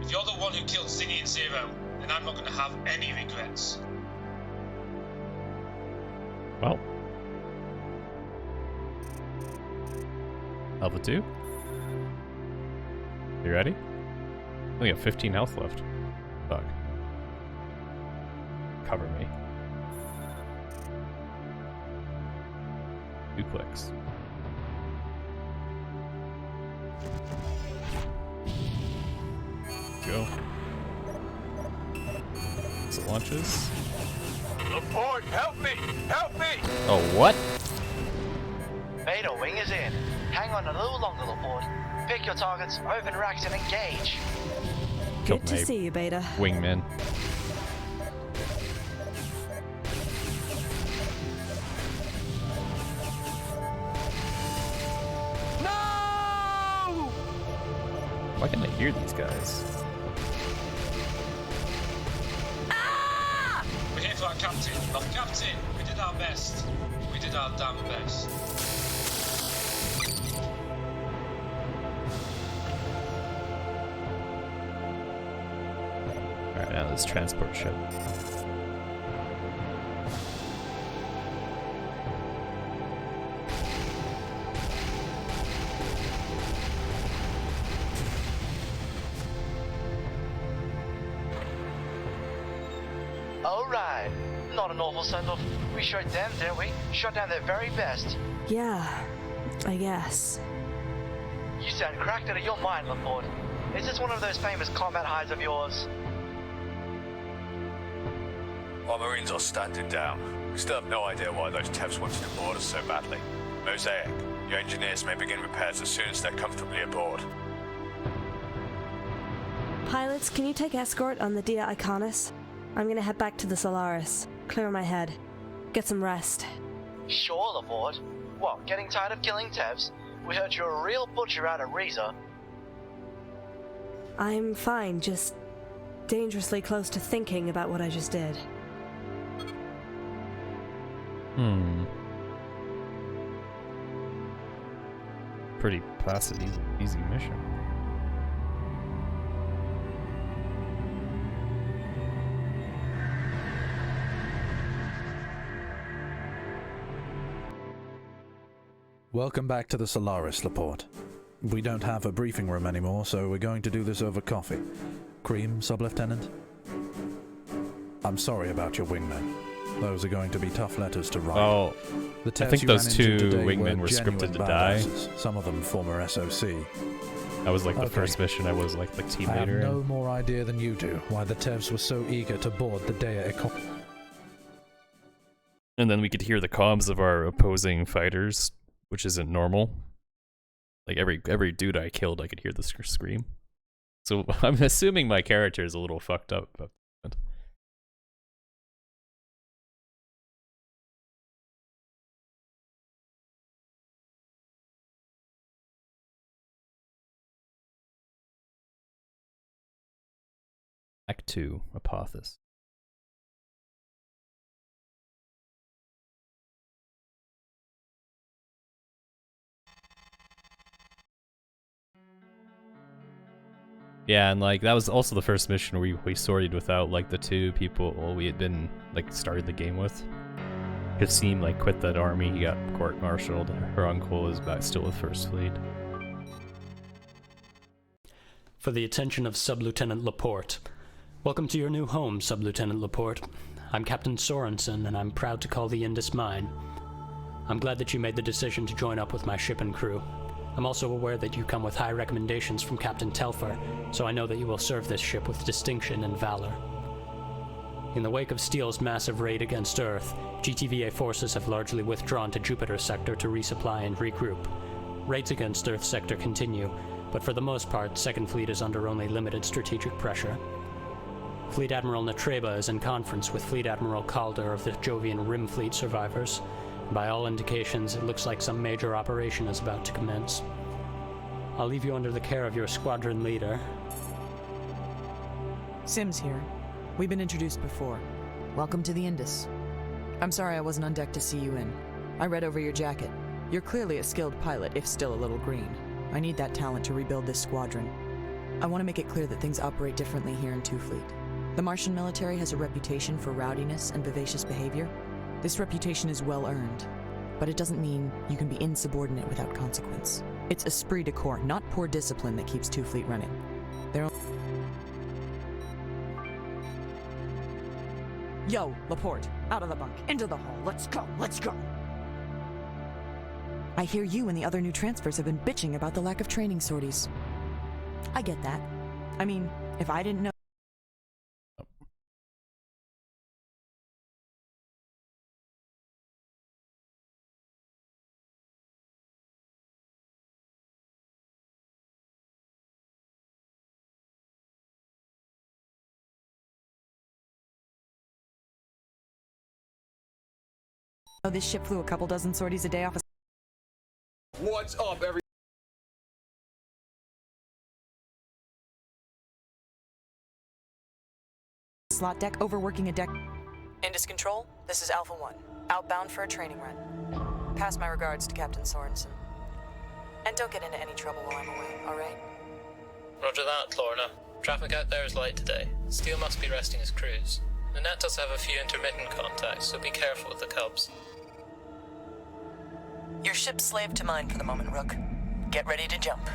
If you're the one who killed Zinni and Zero, then I'm not going to have any regrets. Well. Alpha 2? You ready? We have 15 health left. Fuck. Cover me. 2 clicks. Go. As it launches. Laporte, help me! Help me! Oh, what? Beta wing is in. Hang on a little longer, Laporte. Pick your targets, open racks, and engage. Good to see you, Beta. Wingman. No! Why can't I hear these guys? We're here for our captain. Our captain! We did our best. We did our damn best. Alright, now this transport ship. Alright. Not an awful send-off. We showed them, didn't we? Shot down their very best. Yeah, I guess. You sound cracked out of your mind, Laporte. Is this one of those famous combat highs of yours? Our Marines are standing down. We still have no idea why those Tevs wanted to board us so badly. Mosaic, your engineers may begin repairs as soon as they're comfortably aboard. Pilots, can you take escort on the Dia Iconis? I'm gonna head back to the Solaris. Clear my head. Get some rest. Sure, Laporte. What, getting tired of killing Tevs? We heard you're a real butcher out of Riza. I'm fine, just dangerously close to thinking about what I just did. Pretty passive, easy mission. Welcome back to the Solaris, Laporte. We don't have a briefing room anymore, so we're going to do this over coffee. Cream, Sub-Lieutenant? I'm sorry about your wingmen. Those are going to be tough letters to write. Oh, the I think you those ran into two today wingmen were scripted to die. badasses, some of them former SOC. That was like the first mission I was like the team I have leader no in. more idea than you do why the Tevs were so eager to board the Dea And then we could hear the comms of our opposing fighters, which isn't normal. Like every dude I killed, I could hear the scream. So I'm assuming my character is a little fucked up. Act 2, Apophis. Yeah, and like that was also the first mission where we sorted without like the two people we had been like started the game with. Kassim like quit that army, he got court-martialed. Her uncle is back still with First Fleet. For the attention of Sub-Lieutenant Laporte. Welcome to your new home, Sub-Lieutenant Laporte. I'm Captain Sorensen, and I'm proud to call the Indus mine. I'm glad that you made the decision to join up with my ship and crew. I'm also aware that you come with high recommendations from Captain Telfer, so I know that you will serve this ship with distinction and valor. In the wake of Steele's massive raid against Earth, GTVA forces have largely withdrawn to Jupiter Sector to resupply and regroup. Raids against Earth Sector continue, but for the most part, Second Fleet is under only limited strategic pressure. Fleet Admiral Natreba is in conference with Fleet Admiral Calder of the Jovian Rim Fleet survivors. By all indications, it looks like some major operation is about to commence. I'll leave you under the care of your squadron leader. Sims here. We've been introduced before. Welcome to the Indus. I'm sorry I wasn't on deck to see you in. I read over your jacket. You're clearly a skilled pilot, if still a little green. I need that talent to rebuild this squadron. I want to make it clear that things operate differently here in Two Fleet. The Martian military has a reputation for rowdiness and vivacious behavior. This reputation is well earned, but it doesn't mean you can be insubordinate without consequence. It's esprit de corps, not poor discipline, that keeps Two Fleet running. Yo, Laporte, out of the bunk, into the hall, let's go, let's go! I hear you and the other new transfers have been bitching about the lack of training sorties. I get that. I mean, if I didn't know... this ship flew a couple dozen sorties a day off a... What's up, every... slot deck overworking a deck... Indus Control, this is Alpha 1, outbound for a training run. Pass my regards to Captain Sorensen. And don't get into any trouble while I'm away, alright? Roger that, Lorna. Traffic out there is light today. Steele must be resting his crews. The net does have a few intermittent contacts, so be careful with the Cubs. Your ship's slave to mine for the moment, Rook. Get ready to jump.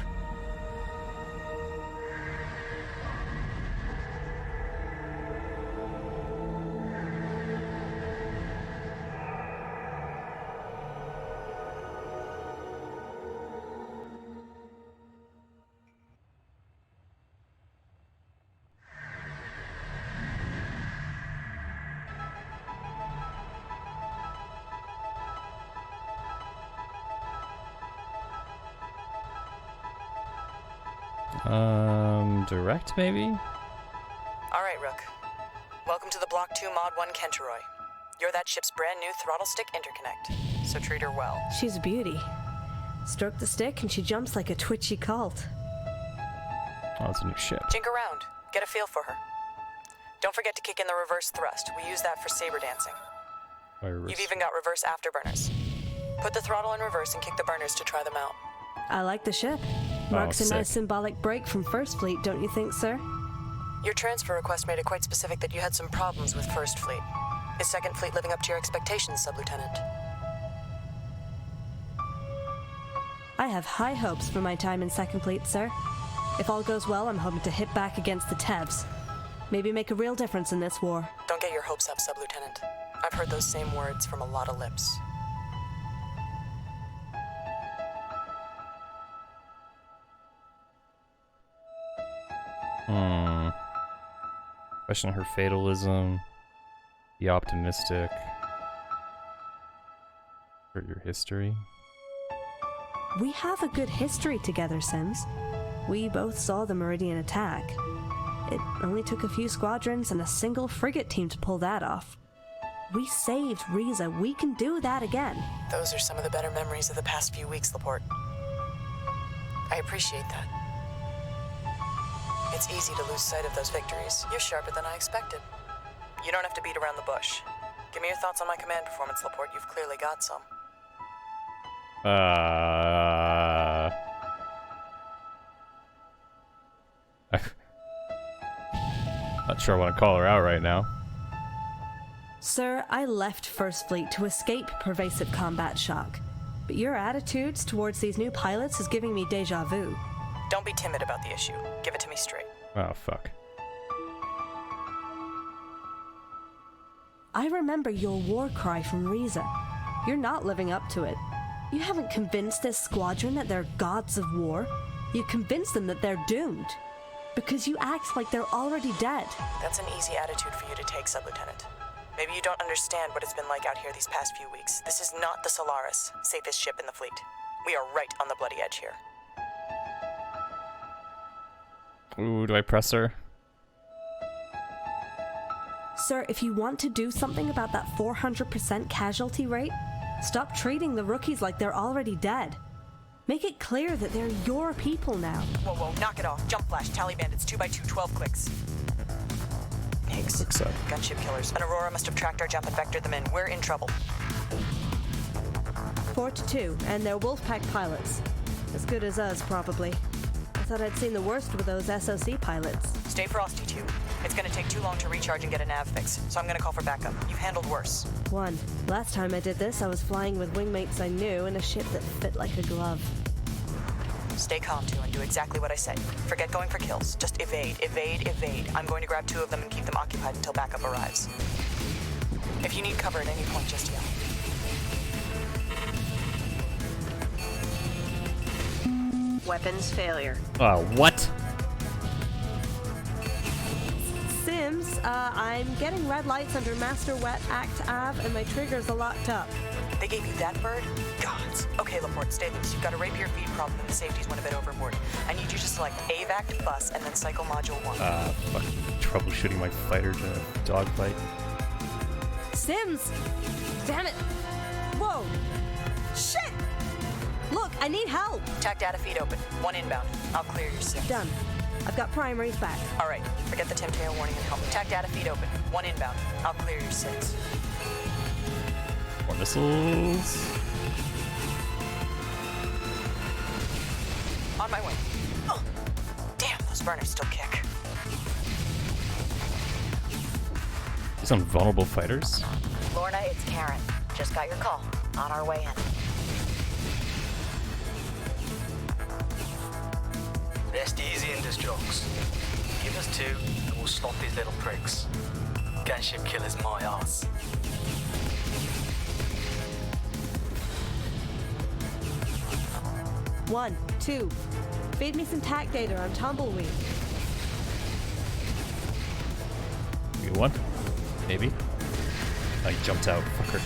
Direct maybe? Alright, Rook. Welcome to the Block 2 Mod 1 Kenteroy. You're that ship's brand new throttle stick interconnect, so treat her well. She's a beauty. Stroke the stick and she jumps like a twitchy colt. Oh, it's a new ship. Jink around. Get a feel for her. Don't forget to kick in the reverse thrust. We use that for saber dancing. You've even got reverse afterburners. Put the throttle in reverse and kick the burners to try them out. I like the ship. Marks a nice symbolic break from First Fleet, don't you think, sir? Your transfer request made it quite specific that you had some problems with First Fleet. Is Second Fleet living up to your expectations, Sub-Lieutenant? I have high hopes for my time in Second Fleet, sir. If all goes well, I'm hoping to hit back against the Tevs. Maybe make a real difference in this war. Don't get your hopes up, Sub-Lieutenant. I've heard those same words from a lot of lips. Question her fatalism. Be optimistic. For your history. We have a good history together, Sims. We both saw the Meridian attack. It only took a few squadrons and a single frigate team to pull that off. We saved Riza. We can do that again. Those are some of the better memories of the past few weeks, Laporte. I appreciate that. It's easy to lose sight of those victories. You're sharper than I expected. You don't have to beat around the bush. Give me your thoughts on my command performance, Laporte. You've clearly got some. Not sure I want to call her out right now. Sir, I left First Fleet to escape pervasive combat shock. But your attitudes towards these new pilots is giving me deja vu. Don't be timid about the issue. Give it to me straight. Oh, fuck. I remember your war cry from Riza. You're not living up to it. You haven't convinced this squadron that they're gods of war. You convinced them that they're doomed. Because you act like they're already dead. That's an easy attitude for you to take, Sub-Lieutenant. Maybe you don't understand what it's been like out here these past few weeks. This is not the Solaris, safest ship in the fleet. We are right on the bloody edge here. Ooh, do I press her? Sir, if you want to do something about that 400% casualty rate, stop treating the rookies like they're already dead. Make it clear that they're your people now. Whoa, knock it off. Jump flash, tally bandits, 2x2, 12 clicks. Higgs. Gunship killers. An Aurora must have tracked our jump and vectored them in. We're in trouble. 4-2, and they're Wolfpack pilots. As good as us, probably. I thought I'd seen the worst with those SOC pilots. Stay frosty, 2. It's gonna take too long to recharge and get a nav fix, so I'm gonna call for backup. You've handled worse. 1. Last time I did this, I was flying with wingmates I knew in a ship that fit like a glove. Stay calm, 2, and do exactly what I said. Forget going for kills. Just evade. I'm going to grab 2 of them and keep them occupied until backup arrives. If you need cover at any point, just yell. Weapons failure. What? Sims, I'm getting red lights under Master Wet Act Ave, and my triggers are locked up. They gave you that bird? Gods. Okay, Laporte, stay loose. You've got a rapier feed problem and the safeties went a bit overboard. I need you to select AVAC, bus, and then cycle module 1. Fucking troubleshooting my fighters in a dogfight. Sims! Damn it! Whoa! Shit! Look, I need help! TAC data feed open. 1 inbound. I'll clear your 6. Done. I've got primaries back. Alright, forget the Timtail warning and help. TAC data feed open. 1 inbound. I'll clear your 6. More missiles. On my way. Oh, damn, those burners still kick. These vulnerable fighters. Lorna, it's Karen. Just got your call. On our way in. Rest easy in this jokes. Give us 2 and we'll stop these little pricks. Gunship killer's my ass. One, 2. Feed me some TAC data on Tumbleweed. You one? Maybe. Oh, he jumped out. Fucker.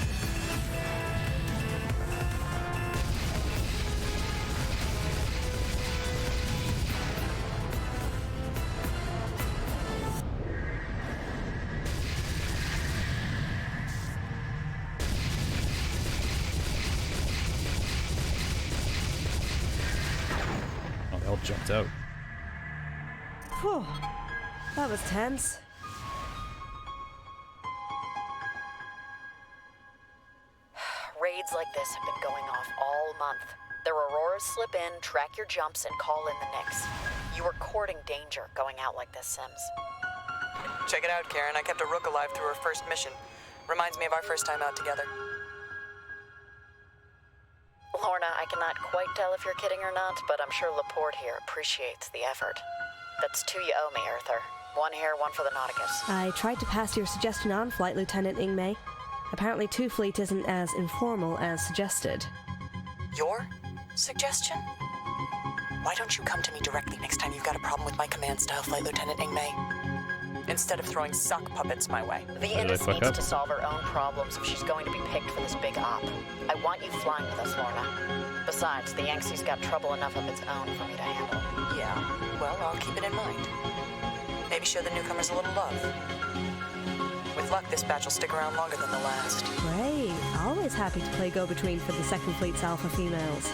Jumped out. Whew. That was tense. like this have been going off all month. The Auroras slip in, track your jumps, and call in the Knicks. You are courting danger going out like this, Sims. Check it out, Karen. I kept a rook alive through her first mission. Reminds me of our first time out together. Lorna, I cannot quite tell if you're kidding or not, but I'm sure Laporte here appreciates the effort. That's 2 you owe me, Earther. 1 here, 1 for the Nauticus. I tried to pass your suggestion on, Flight Lieutenant Ingmei. Apparently 2 Fleet isn't as informal as suggested. Your suggestion? Why don't you come to me directly next time you've got a problem with my command style, Flight Lieutenant Ingmei? Instead of throwing sock puppets my way. The Indus needs to solve her own problems if she's going to be picked for this big op. I want you flying with us, Lorna. Besides, the Yangtze's got trouble enough of its own for me to handle. Yeah, well, I'll keep it in mind. Maybe show the newcomers a little love. With luck, this batch will stick around longer than the last. Great. Always happy to play go-between for the Second Fleet's alpha females.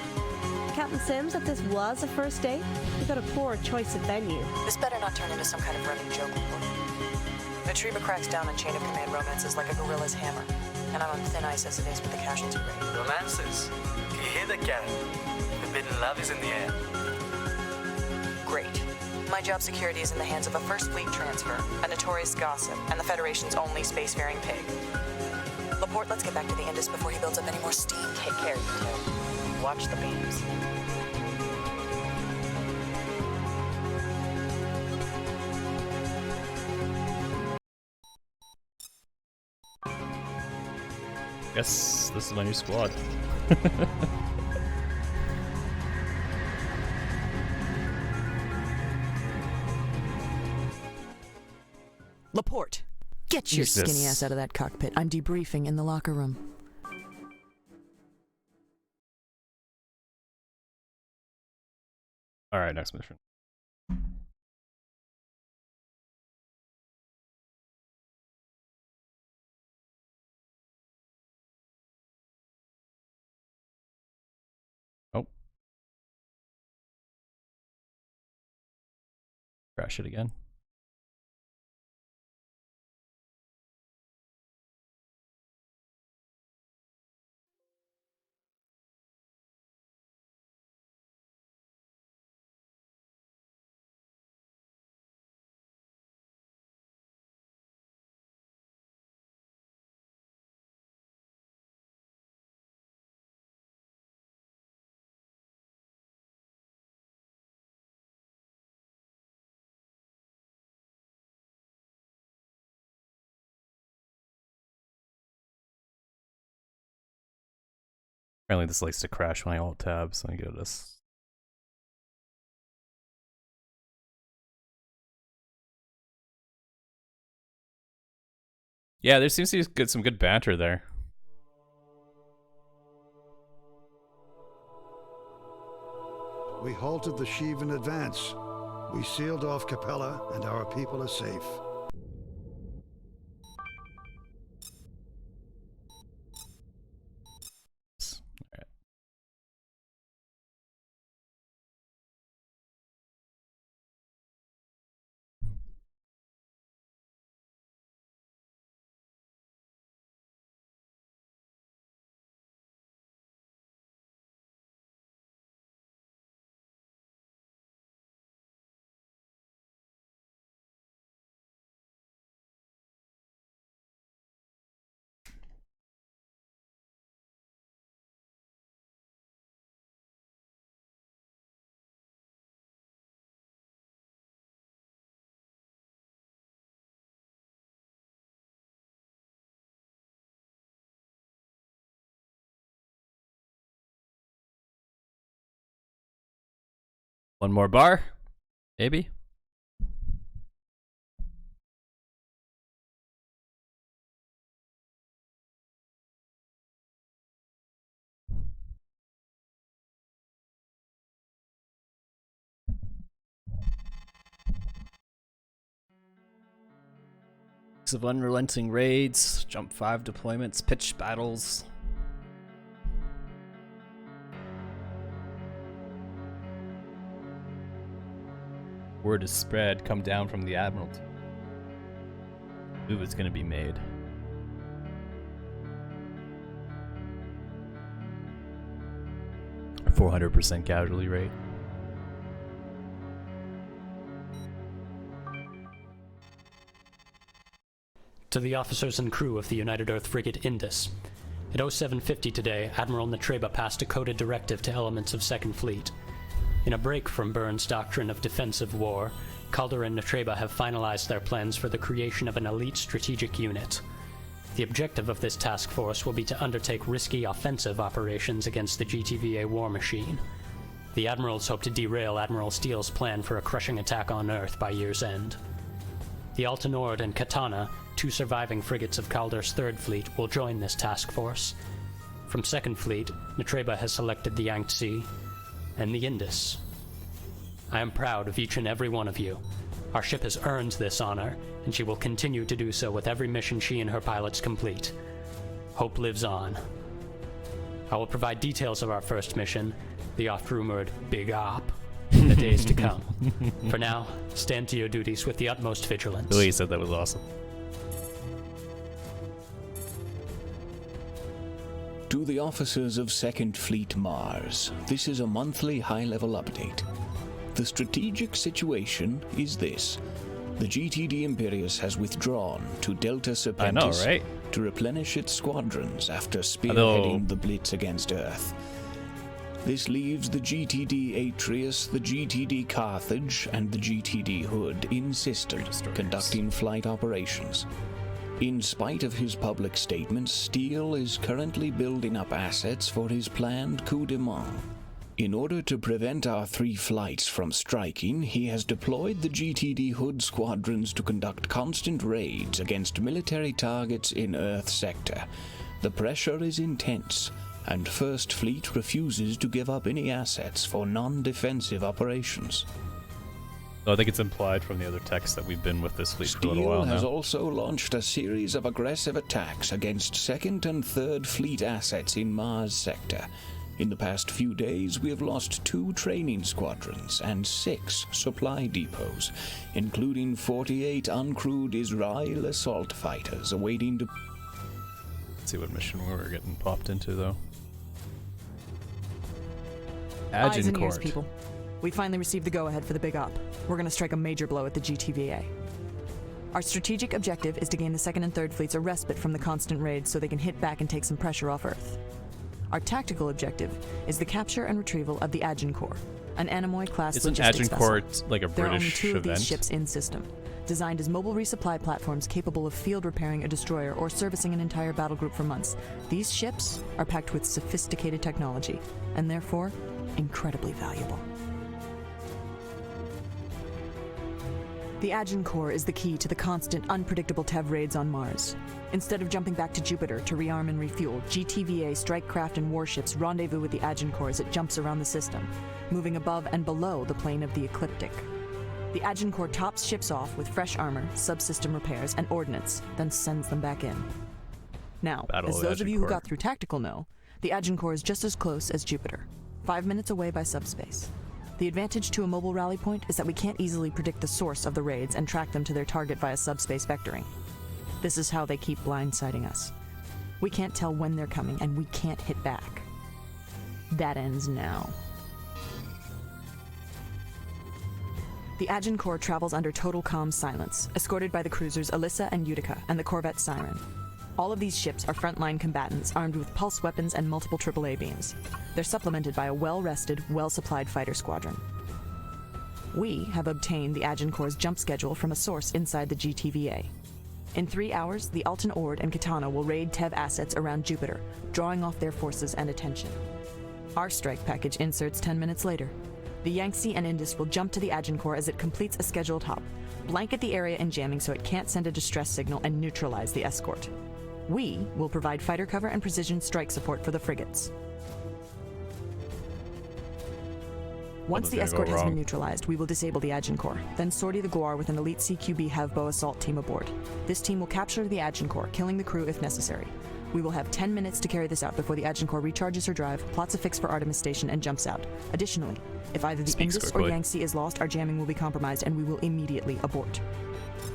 Captain Sims, if this was a first date, you got a poor choice of venue. This better not turn into some kind of running joke report. Atriba cracks down on chain of command romances like a gorilla's hammer, and I'm on thin ice as it is with the casualty rate. Romances? Can you hear that, Karen? Forbidden love is in the air. Great. My job security is in the hands of a First Fleet transfer, a notorious gossip, and the Federation's only spacefaring pig. Laporte, let's get back to the Indus before he builds up any more steam. Take care, you two. Watch the beams. Guess this is my new squad. Laporte, get your skinny ass out of that cockpit. I'm debriefing in the locker room. Alright, next mission. Oh. Crash it again. Apparently this likes to crash when I alt tab, so I go to this. Yeah, there seems to be some good banter there. We halted the Sheev in advance. We sealed off Capella, and our people are safe. One more bar, maybe. Of unrelenting raids, jump 5 deployments, pitch battles. Word is spread, come down from the Admiralty. Move is gonna be made. 400% casualty rate. To the officers and crew of the United Earth frigate Indus. At 0750 today, Admiral Natreba passed a coded directive to elements of Second Fleet. In a break from Burns' doctrine of defensive war, Calder and Natreba have finalized their plans for the creation of an elite strategic unit. The objective of this task force will be to undertake risky offensive operations against the GTVA war machine. The Admirals hope to derail Admiral Steele's plan for a crushing attack on Earth by year's end. The Altenord and Katana, two surviving frigates of Calder's Third Fleet, will join this task force. From Second Fleet, Natreba has selected the Yangtze and the Indus. I am proud of each and every one of you. Our ship has earned this honor, and she will continue to do so with every mission she and her pilots complete. Hope lives on. I will provide details of our first mission, the oft-rumored Big Op, in the days to come. For now, stand to your duties with the utmost vigilance. The way you said that was awesome. To the officers of Second Fleet Mars, this is a monthly high-level update. The strategic situation is this. The GTD Imperius has withdrawn to Delta Serpentis I know, right? to replenish its squadrons after spearheading the blitz against Earth. This leaves the GTD Atreus, the GTD Carthage, and the GTD Hood in system, conducting flight operations. In spite of his public statements, Steele is currently building up assets for his planned coup de main. In order to prevent our 3 flights from striking, he has deployed the GTD Hood squadrons to conduct constant raids against military targets in Earth sector. The pressure is intense, and First Fleet refuses to give up any assets for non-defensive operations. I think it's implied from the other text that we've been with this fleet for a little while now. Steele has also launched a series of aggressive attacks against Second and Third Fleet assets in Mars sector. In the past few days, we have lost 2 training squadrons and 6 supply depots, including 48 uncrewed Israel assault fighters awaiting to... Let's see what mission we were getting popped into, though. Eyes and ears, people. We finally received the go-ahead for the Big Op. We're going to strike a major blow at the GTVA. Our strategic objective is to gain the Second and Third Fleets a respite from the constant raids so they can hit back and take some pressure off Earth. Our tactical objective is the capture and retrieval of the Agincourt, an Anemoy-class logistics vessel. Isn't like a There are only British 2 of event? these ships in system, designed as mobile resupply platforms capable of field repairing a destroyer or servicing an entire battle group for months. These ships are packed with sophisticated technology, and therefore, incredibly valuable. The Agincourt is the key to the constant, unpredictable TEV raids on Mars. Instead of jumping back to Jupiter to rearm and refuel, GTVA strike craft and warships rendezvous with the Agincourt as it jumps around the system, moving above and below the plane of the ecliptic. The Agincourt tops ships off with fresh armor, subsystem repairs, and ordnance, then sends them back in. Now, as those of you who got through tactical know, the Agincourt is just as close as Jupiter, 5 minutes away by subspace. The advantage to a mobile rally point is that we can't easily predict the source of the raids and track them to their target via subspace vectoring. This is how they keep blindsiding us. We can't tell when they're coming, and we can't hit back. That ends now. The Agincourt travels under total calm silence, escorted by the cruisers Alyssa and Utica and the corvette Siren. All of these ships are frontline combatants armed with pulse weapons and multiple AAA beams. They're supplemented by a well-rested, well-supplied fighter squadron. We have obtained the Agincourt's jump schedule from a source inside the GTVA. In 3 hours, the Alten Ord and Katana will raid TEV assets around Jupiter, drawing off their forces and attention. Our strike package inserts 10 minutes later. The Yangtze and Indus will jump to the Agincourt as it completes a scheduled hop, blanket the area in jamming so it can't send a distress signal, and neutralize the escort. We will provide fighter cover and precision strike support for the frigates. Once the escort has been neutralized, we will disable the Agincourt, then sortie the Guar with an elite CQB Havbo assault team aboard. This team will capture the Agincourt, killing the crew if necessary. We will have 10 minutes to carry this out before the Agincourt recharges her drive, plots a fix for Artemis Station, and jumps out. Additionally, if either the Indus or Yangtze is lost, our jamming will be compromised and we will immediately abort.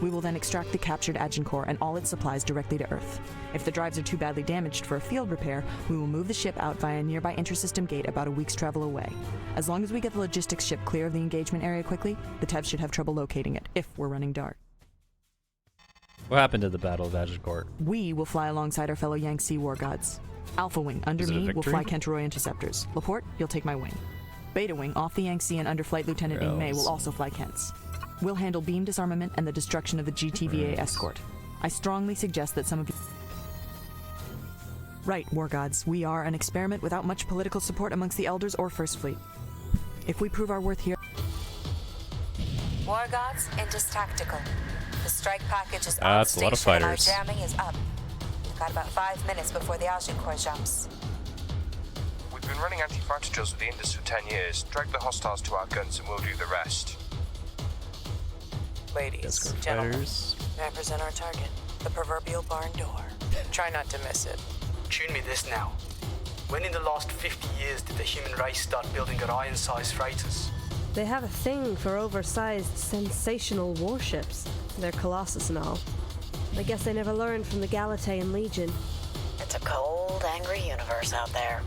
We will then extract the captured Agincourt and all its supplies directly to Earth. If the drives are too badly damaged for a field repair, we will move the ship out via a nearby intersystem gate about a week's travel away. As long as we get the logistics ship clear of the engagement area quickly, the Tev should have trouble locating it, if we're running dark. What happened to the Battle of Agincourt? We will fly alongside our fellow Yangtze war gods. Alpha Wing, under me, will fly Kentaroy interceptors. Laporte, you'll take my wing. Beta Wing, off the Yangtze and under Flight Lieutenant Ing Mei, will also fly Kent's. We'll handle beam disarmament and the destruction of the GTVA escort. I strongly suggest that some of you... Right, war gods, we are an experiment without much political support amongst the Elders or First Fleet. If we prove our worth here... War gods, Indus Tactical. The strike package is on That's a lot of station and our fighters. jamming is up. We've got about 5 minutes before the Agincourt jumps. We've been running anti-fighter drills with the Indus for 10 years. Drag the hostiles to our guns and we'll do the rest. Ladies, gentlemen, may I present our target? The proverbial barn door. Try not to miss it. Tune me this now. When in the last 50 years did the human race start building Orion-sized freighters? They have a thing for oversized, sensational warships. They're Colossus and all. I guess they never learned from the Galatean Legion. It's a cold, angry universe out there.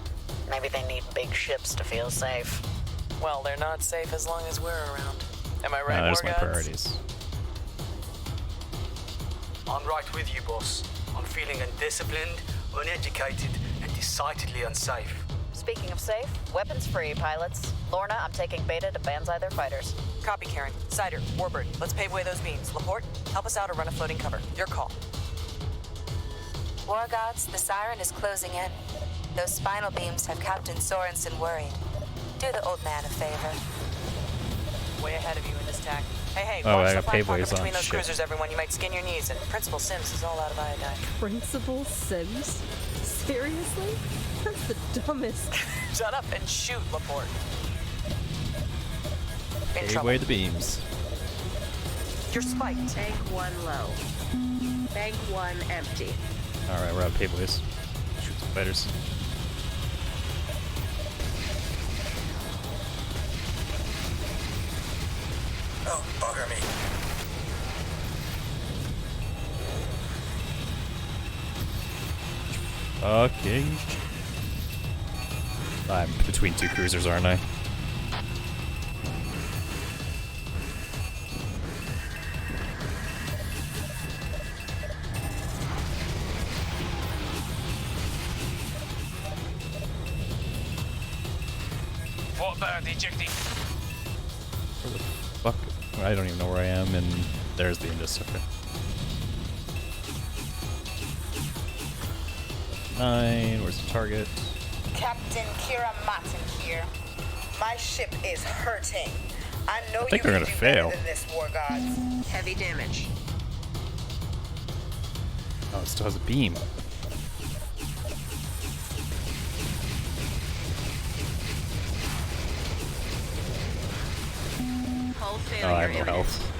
Maybe they need big ships to feel safe. Well, they're not safe as long as we're around. Am I right, There's war my gods? priorities. I'm right with you, boss. I'm feeling undisciplined, uneducated, and decidedly unsafe. Speaking of safe, weapons free, pilots. Lorna, I'm taking Beta to banzai their fighters. Copy, Karen. Cider, Warbird, let's pave away those beams. Laporte, help us out or run a floating cover. Your call. War gods, the siren is closing in. Those spinal beams have Captain Sorensen worried. Do the old man a favor. Way ahead of you in this tack. Hey, Oh, watch I the got flat pocket payways on. between those Shit. cruisers, everyone. You might skin your knees, and Principal Sims is all out of iodine. Principal Sims? Seriously? That's the dumbest. Shut up and shoot, Laporte. In Take trouble. away the beams. You're spiked. Tank 1 low. Tank 1 empty. Alright, we're out of payways. Shoot some fighters. Oh, bugger me. Okay. I'm between two cruisers, aren't I? What about ejecting? Where the fuck? I don't even know where I am, and there's the Indus. Okay. 9, where's the target? Captain Kira Martin here. My ship is hurting. I know think you they're can gonna do fail. better than this, War Gods. Heavy damage. Oh, it still has a beam. Hull Oh, failure I have no imminent. health.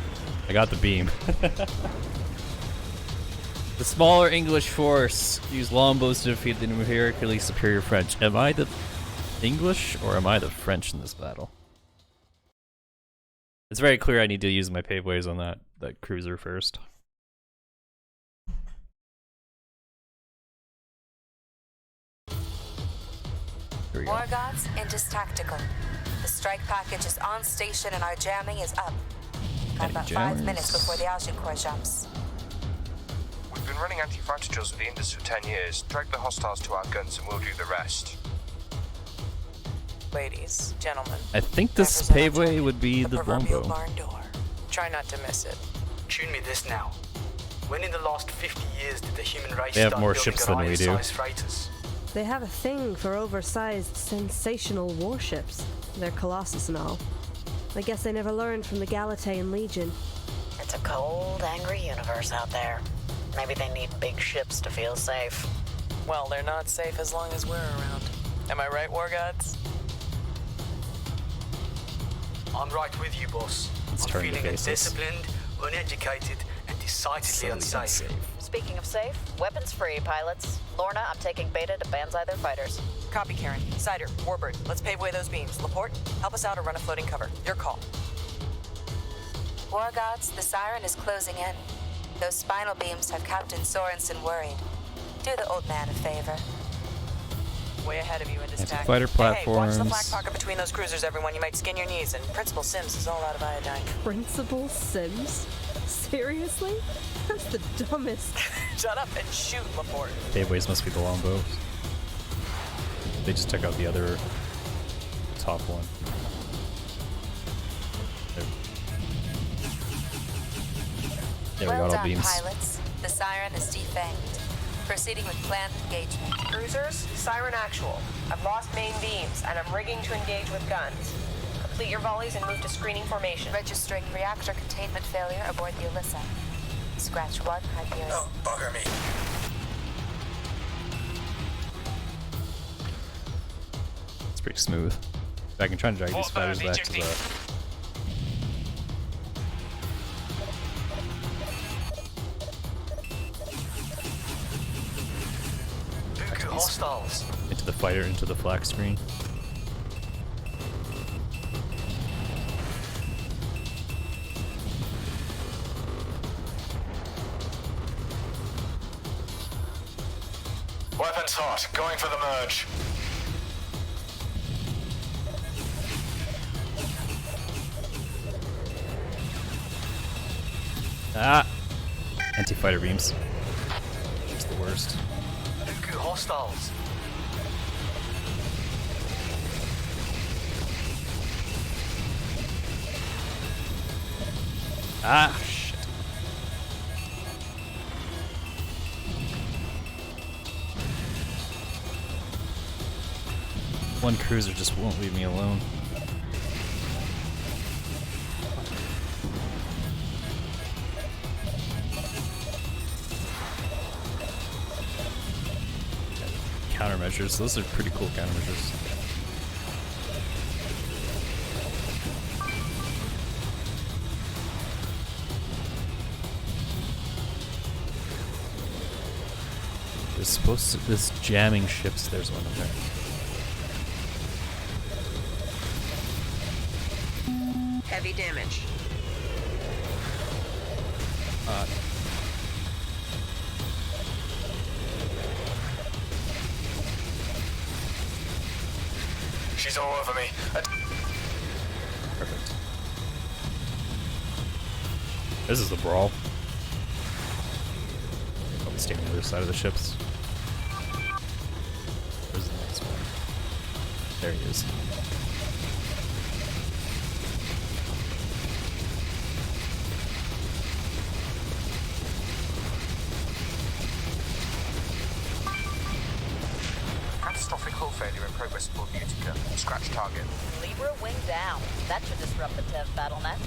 I got the beam. The smaller English force use longbows to defeat the numerically superior French. Am I the English or am I the French in this battle? It's very clear I need to use my paveways on that cruiser first. Here we go. War gods, Indus Tactical. The strike package is on station and our jamming is up. Got about 5 minutes before the Agincourt jumps. We've been running anti-fighter drills with the Indus for 10 years. Drag the hostiles to our guns and we'll do the rest. Ladies, gentlemen. I think this Representative, paveway would be the proverbial longbow. barn door. Try not to miss it. Tune me this now. When in the last 50 years did the human race They have start more building ships than we do. Orion-sized freighters? They have a thing for oversized, sensational warships. They're Colossus and all. I guess they never learned from the Galatean Legion. It's a cold, angry universe out there. Maybe they need big ships to feel safe. Well, they're not safe as long as we're around. Am I right, War Gods? I'm right with you, boss. Let's I'm turn the feeling faces. undisciplined, uneducated, and decidedly unsafe. Speaking of safe, weapons free, pilots. Lorna, I'm taking Beta to banzai their fighters. Copy, Karen. Cider, Warbird, let's pave away those beams. Laporte, help us out or run a floating cover. Your call. War Gods, the siren is closing in. Those spinal beams have Captain Sorensen worried. Do the old man a favor. Way ahead of you in this tactic. Fighter Hey, platforms. watch the flak pocket between those cruisers, everyone. You might skin your knees, and Principal Sims is all out of iodine. Principal Sims? Seriously? That's the dumbest. Shut up and shoot, Laporte. Gateways must be the longbows. They just took out the other top one. There we Well got all done, beams. pilots. The siren is defanged. Proceeding with planned engagement. Cruisers, siren actual. I've lost main beams, and I'm rigging to engage with guns. Complete your volleys and move to screening formation. Registering reactor containment failure aboard the Alyssa. Scratch 1, Hyperion. Oh, bugger me. It's pretty smooth. I can try and drag these fighters back to the... Hostiles. Into the fighter, into the flak screen. Weapons hot. Going for the merge. Ah! Anti-fighter beams. Just the worst. Hostiles. Ah, shit. One cruiser just won't leave me alone. Countermeasures. Those are pretty cool countermeasures. There's supposed to... This jamming ships. There's one in there. Heavy damage. She's all over me. Perfect. This is the brawl. I'll stay on the other side of the ships. Where's the next one? There he is. Catastrophic hull failure in progress aboard Utica. Scratch target. Libra wing down. That should disrupt the Tev battle net.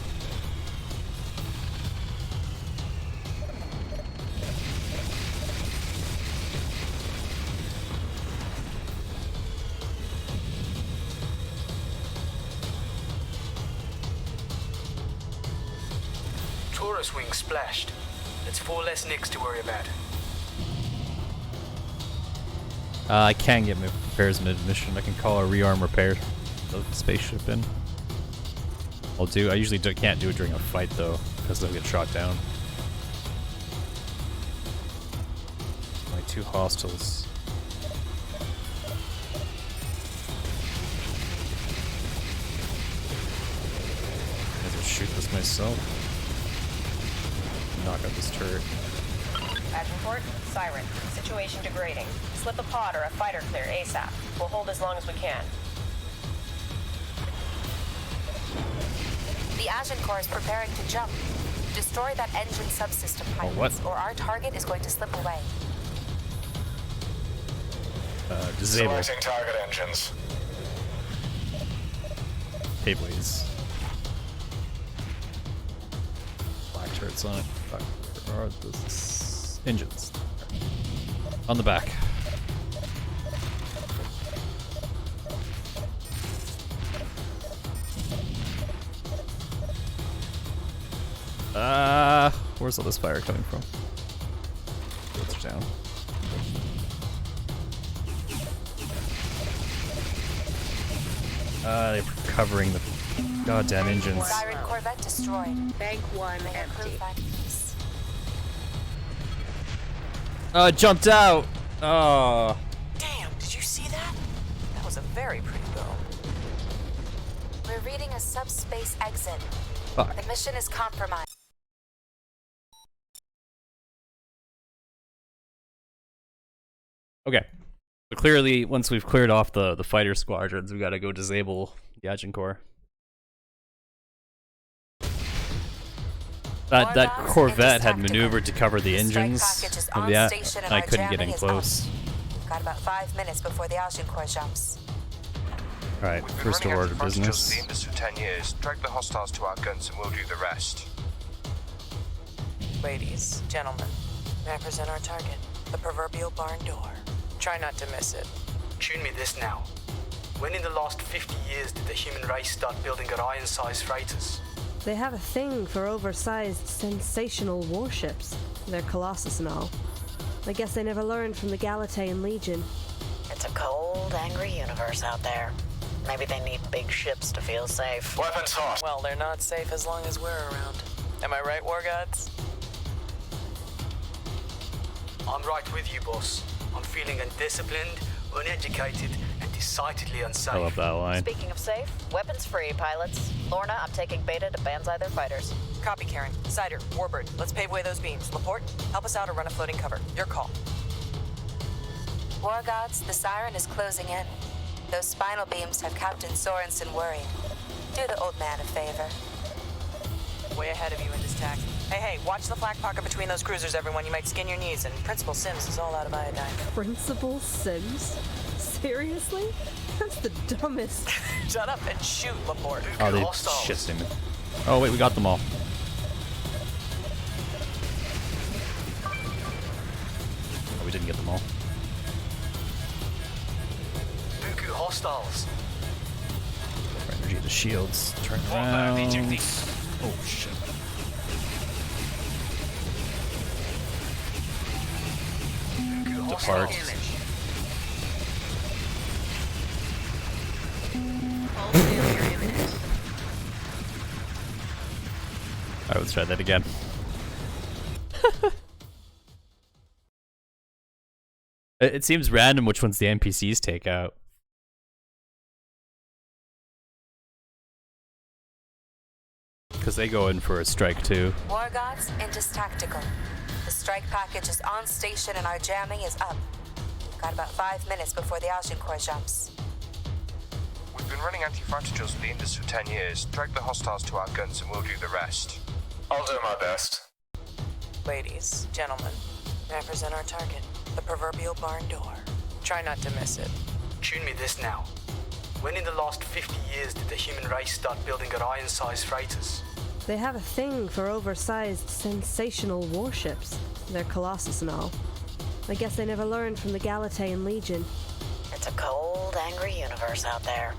Taurus wing splashed. That's 4 less nicks to worry about. I can get repairs mid-mission. I can call a rearm repair the spaceship in. I usually can't do it during a fight though, because they'll get shot down. My 2 hostiles. I just shoot this myself. Knock out this turret. Agincourt, siren. Situation degrading. Slip a pod or a fighter clear ASAP. We'll hold as long as we can. The Agincourt is preparing to jump. Destroy that engine subsystem, pilots, or our target is going to slip away. Disable. Selecting target engines. Caveways. Black turrets on it. Fuck. Where are those engines? On the back. Where's all this fire coming from? It's down. They're covering the goddamn engines. Siren Corvette destroyed. Bank 1 empty. Jumped out. Oh. Damn, did you see that? That was a very pretty boom. We're reading a subspace exit. Fuck. The mission is compromised. Okay. So clearly, once we've cleared off the fighter squadrons, we gotta go disable the Agincourt. That Corvette had maneuvered to cover the engines of the and I couldn't get in close. Got about 5 minutes before the Agincourt jumps. Alright, first order of business. The Indus for 10 years. Drag the hostiles to our guns and we'll do the rest. Ladies, gentlemen, may I present our target? The proverbial barn door. Try not to miss it. Tune me this now. When in the last 50 years did the human race start building Orion-sized freighters? They have a thing for oversized, sensational warships. They're Colossus and all. I guess they never learned from the Galatean Legion. It's a cold, angry universe out there. Maybe they need big ships to feel safe. Weapons hot. Well, they're not safe as long as we're around. Am I right, War Gods? I'm right with you, boss. I'm feeling undisciplined, uneducated, and decidedly unsafe. I love that line. Speaking of safe, weapons free, pilots. Lorna, I'm taking Beta to banzai their fighters. Copy, Karen. Cider, Warbird, let's pave away those beams. Laporte, help us out or run a floating cover. Your call. War Gods, the siren is closing in. Those spinal beams have Captain Sorensen worrying. Do the old man a favor. Way ahead of you in this tack. Hey, watch the flak pocket between those cruisers, everyone. You might skin your knees, and Principal Sims is all out of iodine. Principal Sims? Seriously? That's the dumbest. Shut up and shoot, Laporte. Oh, they shifting me. Oh, wait, we got them all. Oh, we didn't get them all. Buku hostiles. Energy to shields. Turn around. Oh, shit. Depart. Alright, let's try that again. It seems random which ones the NPCs take out. Because they go in for a strike too. War Gods, Indus Tactical. The strike package is on station and our jamming is up. Got about 5 minutes before the Agincourt jumps. We've been running anti-fighter drills with the Indus for 10 years. Drag the hostiles to our guns and we'll do the rest. I'll do my best. Ladies, gentlemen, may I present our target? The proverbial barn door. Try not to miss it. Tune me this now. When in the last 50 years did the human race start building Orion-sized freighters? They have a thing for oversized, sensational warships. They're Colossus and all. I guess they never learned from the Galatean Legion. It's a cold, angry universe out there.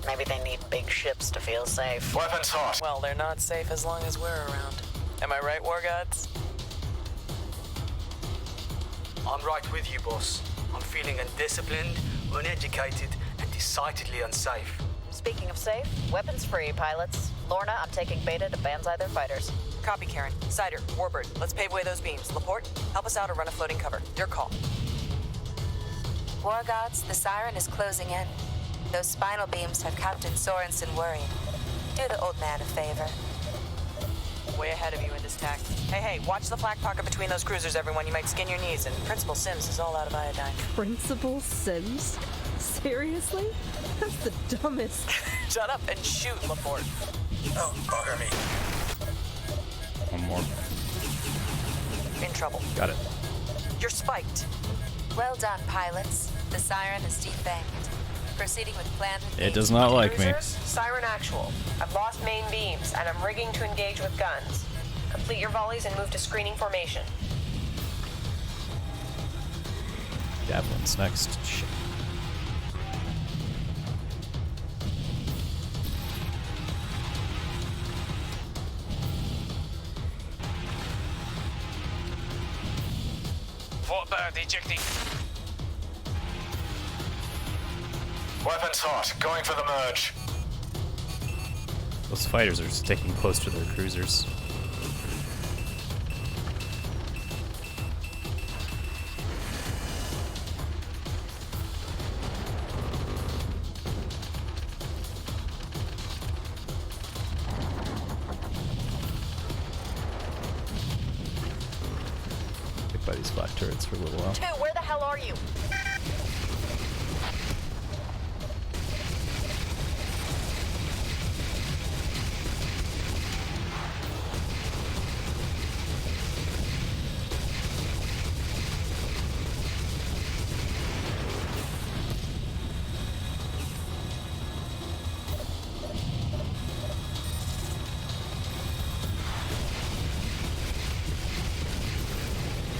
Maybe they need big ships to feel safe. Weapons hot. Well, they're not safe as long as we're around. Am I right, War Gods? I'm right with you, boss. I'm feeling undisciplined, uneducated, and decidedly unsafe. Speaking of safe, weapons free, pilots. Lorna, I'm taking Beta to banzai their fighters. Copy, Karen. Cider, Warbird, let's pave away those beams. Laporte, help us out or run a floating cover. Your call. War Gods, the siren is closing in. Those spinal beams have Captain Sorensen worrying. Do the old man a favor. Way ahead of you in this tack. Hey, watch the flak pocket between those cruisers, everyone. You might skin your knees, and Principal Sims is all out of iodine. Principal Sims? Seriously? That's the dumbest. Shut up and shoot, Laporte. Oh, bugger me. One more. In trouble. Got it. You're spiked. Well done, pilots. The siren is defanged. Proceeding with planned... It does not like me. Cruisers, siren actual. I've lost main beams, and I'm rigging to engage with guns. Complete your volleys and move to screening formation. Javelins next. Shit. Warbird ejecting. Weapons hot. Going for the merge. Those fighters are sticking close to their cruisers. Hit by these flak turrets for a little while. 2, where the hell are you?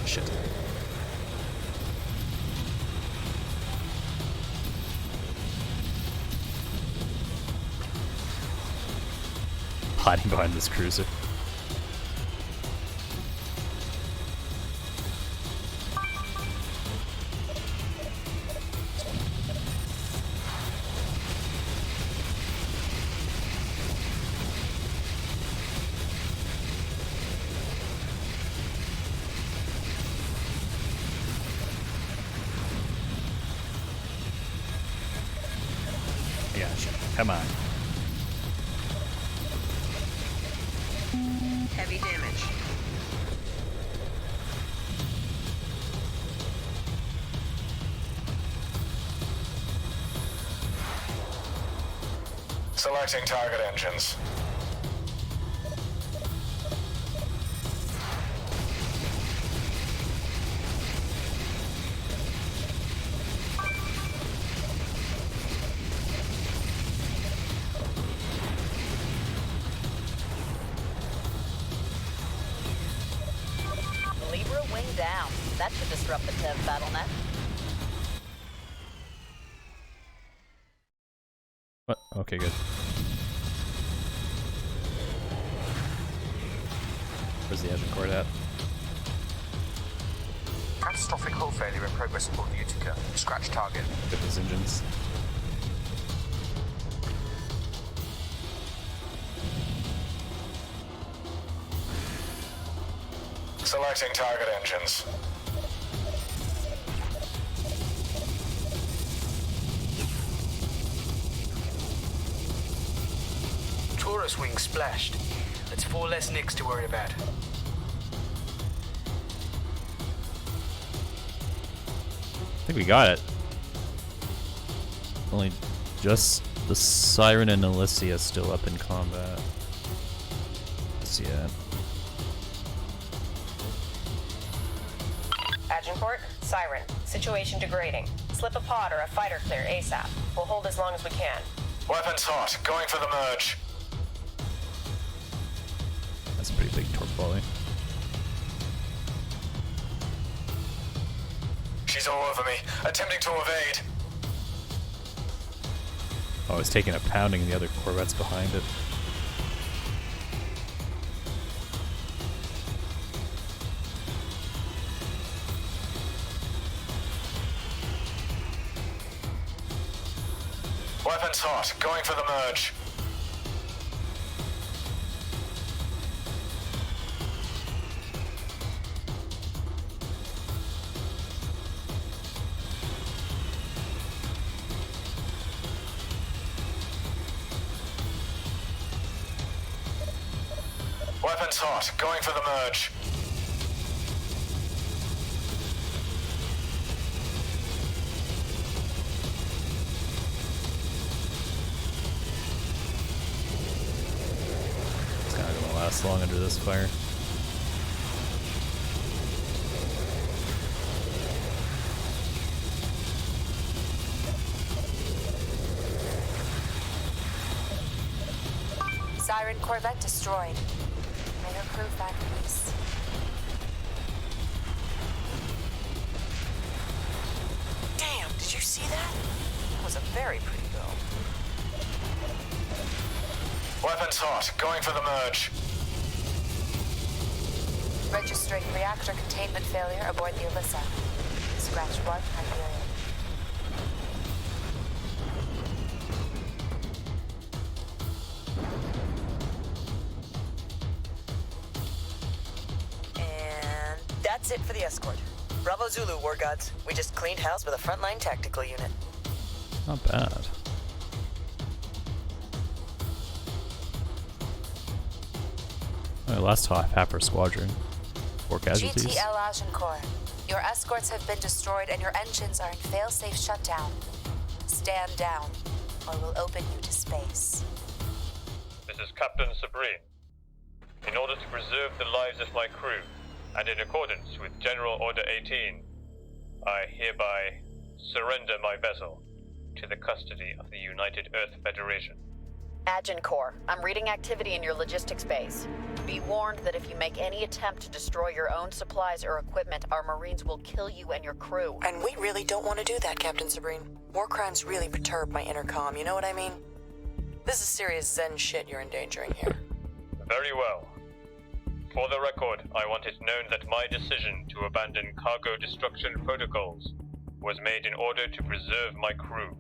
Shit. Hiding behind this cruiser. Gotcha. Come on. Heavy damage. Selecting target engines. Libra wing down. That should disrupt the Tev battlenet. What? Okay, good. Where's the engine cord at? Catastrophic hull failure in progress aboard the Utica. Scratch target. Get those engines. Selecting target engines. Taurus wing splashed. That's 4 less nicks to worry about. I think we got it. Only just the Siren and Alicia still up in combat. Let's see it. Agincourt, Siren. Situation degrading. Slip a pod or a fighter clear ASAP. We'll hold as long as we can. Weapons hot. Going for the merge. That's a pretty big torque volley. She's all over me. Attempting to evade. Oh, it's taking a pounding, the other corvette's behind it. Weapons hot. Going for the merge. Weapons hot. Going for the merge. It's not gonna last long under this fire. Siren Corvette destroyed. May her crew find peace. Damn, did you see that? That was a very pretty go. Weapons hot. Going for the merge. Registering reactor containment failure aboard the Alyssa. Scratch 1 Hyperion. That's it for the escort. Bravo Zulu, War Gods. We just cleaned house with a frontline tactical unit. Not bad. Last half our squadron. 4 casualties. GTL Agincourt. Your escorts have been destroyed and your engines are in fail-safe shutdown. Stand down, or we'll open you to space. This is Captain Sabrine. In order to preserve the lives of my crew, and in accordance with General Order 18, I hereby surrender my vessel to the custody of the United Earth Federation. Agincourt, I'm reading activity in your logistics base. Be warned that if you make any attempt to destroy your own supplies or equipment, our Marines will kill you and your crew. And we really don't want to do that, Captain Sabrine. War crimes really perturb my intercom, you know what I mean? This is serious Zen shit you're endangering here. Very well. For the record, I want it known that my decision to abandon cargo destruction protocols was made in order to preserve my crew.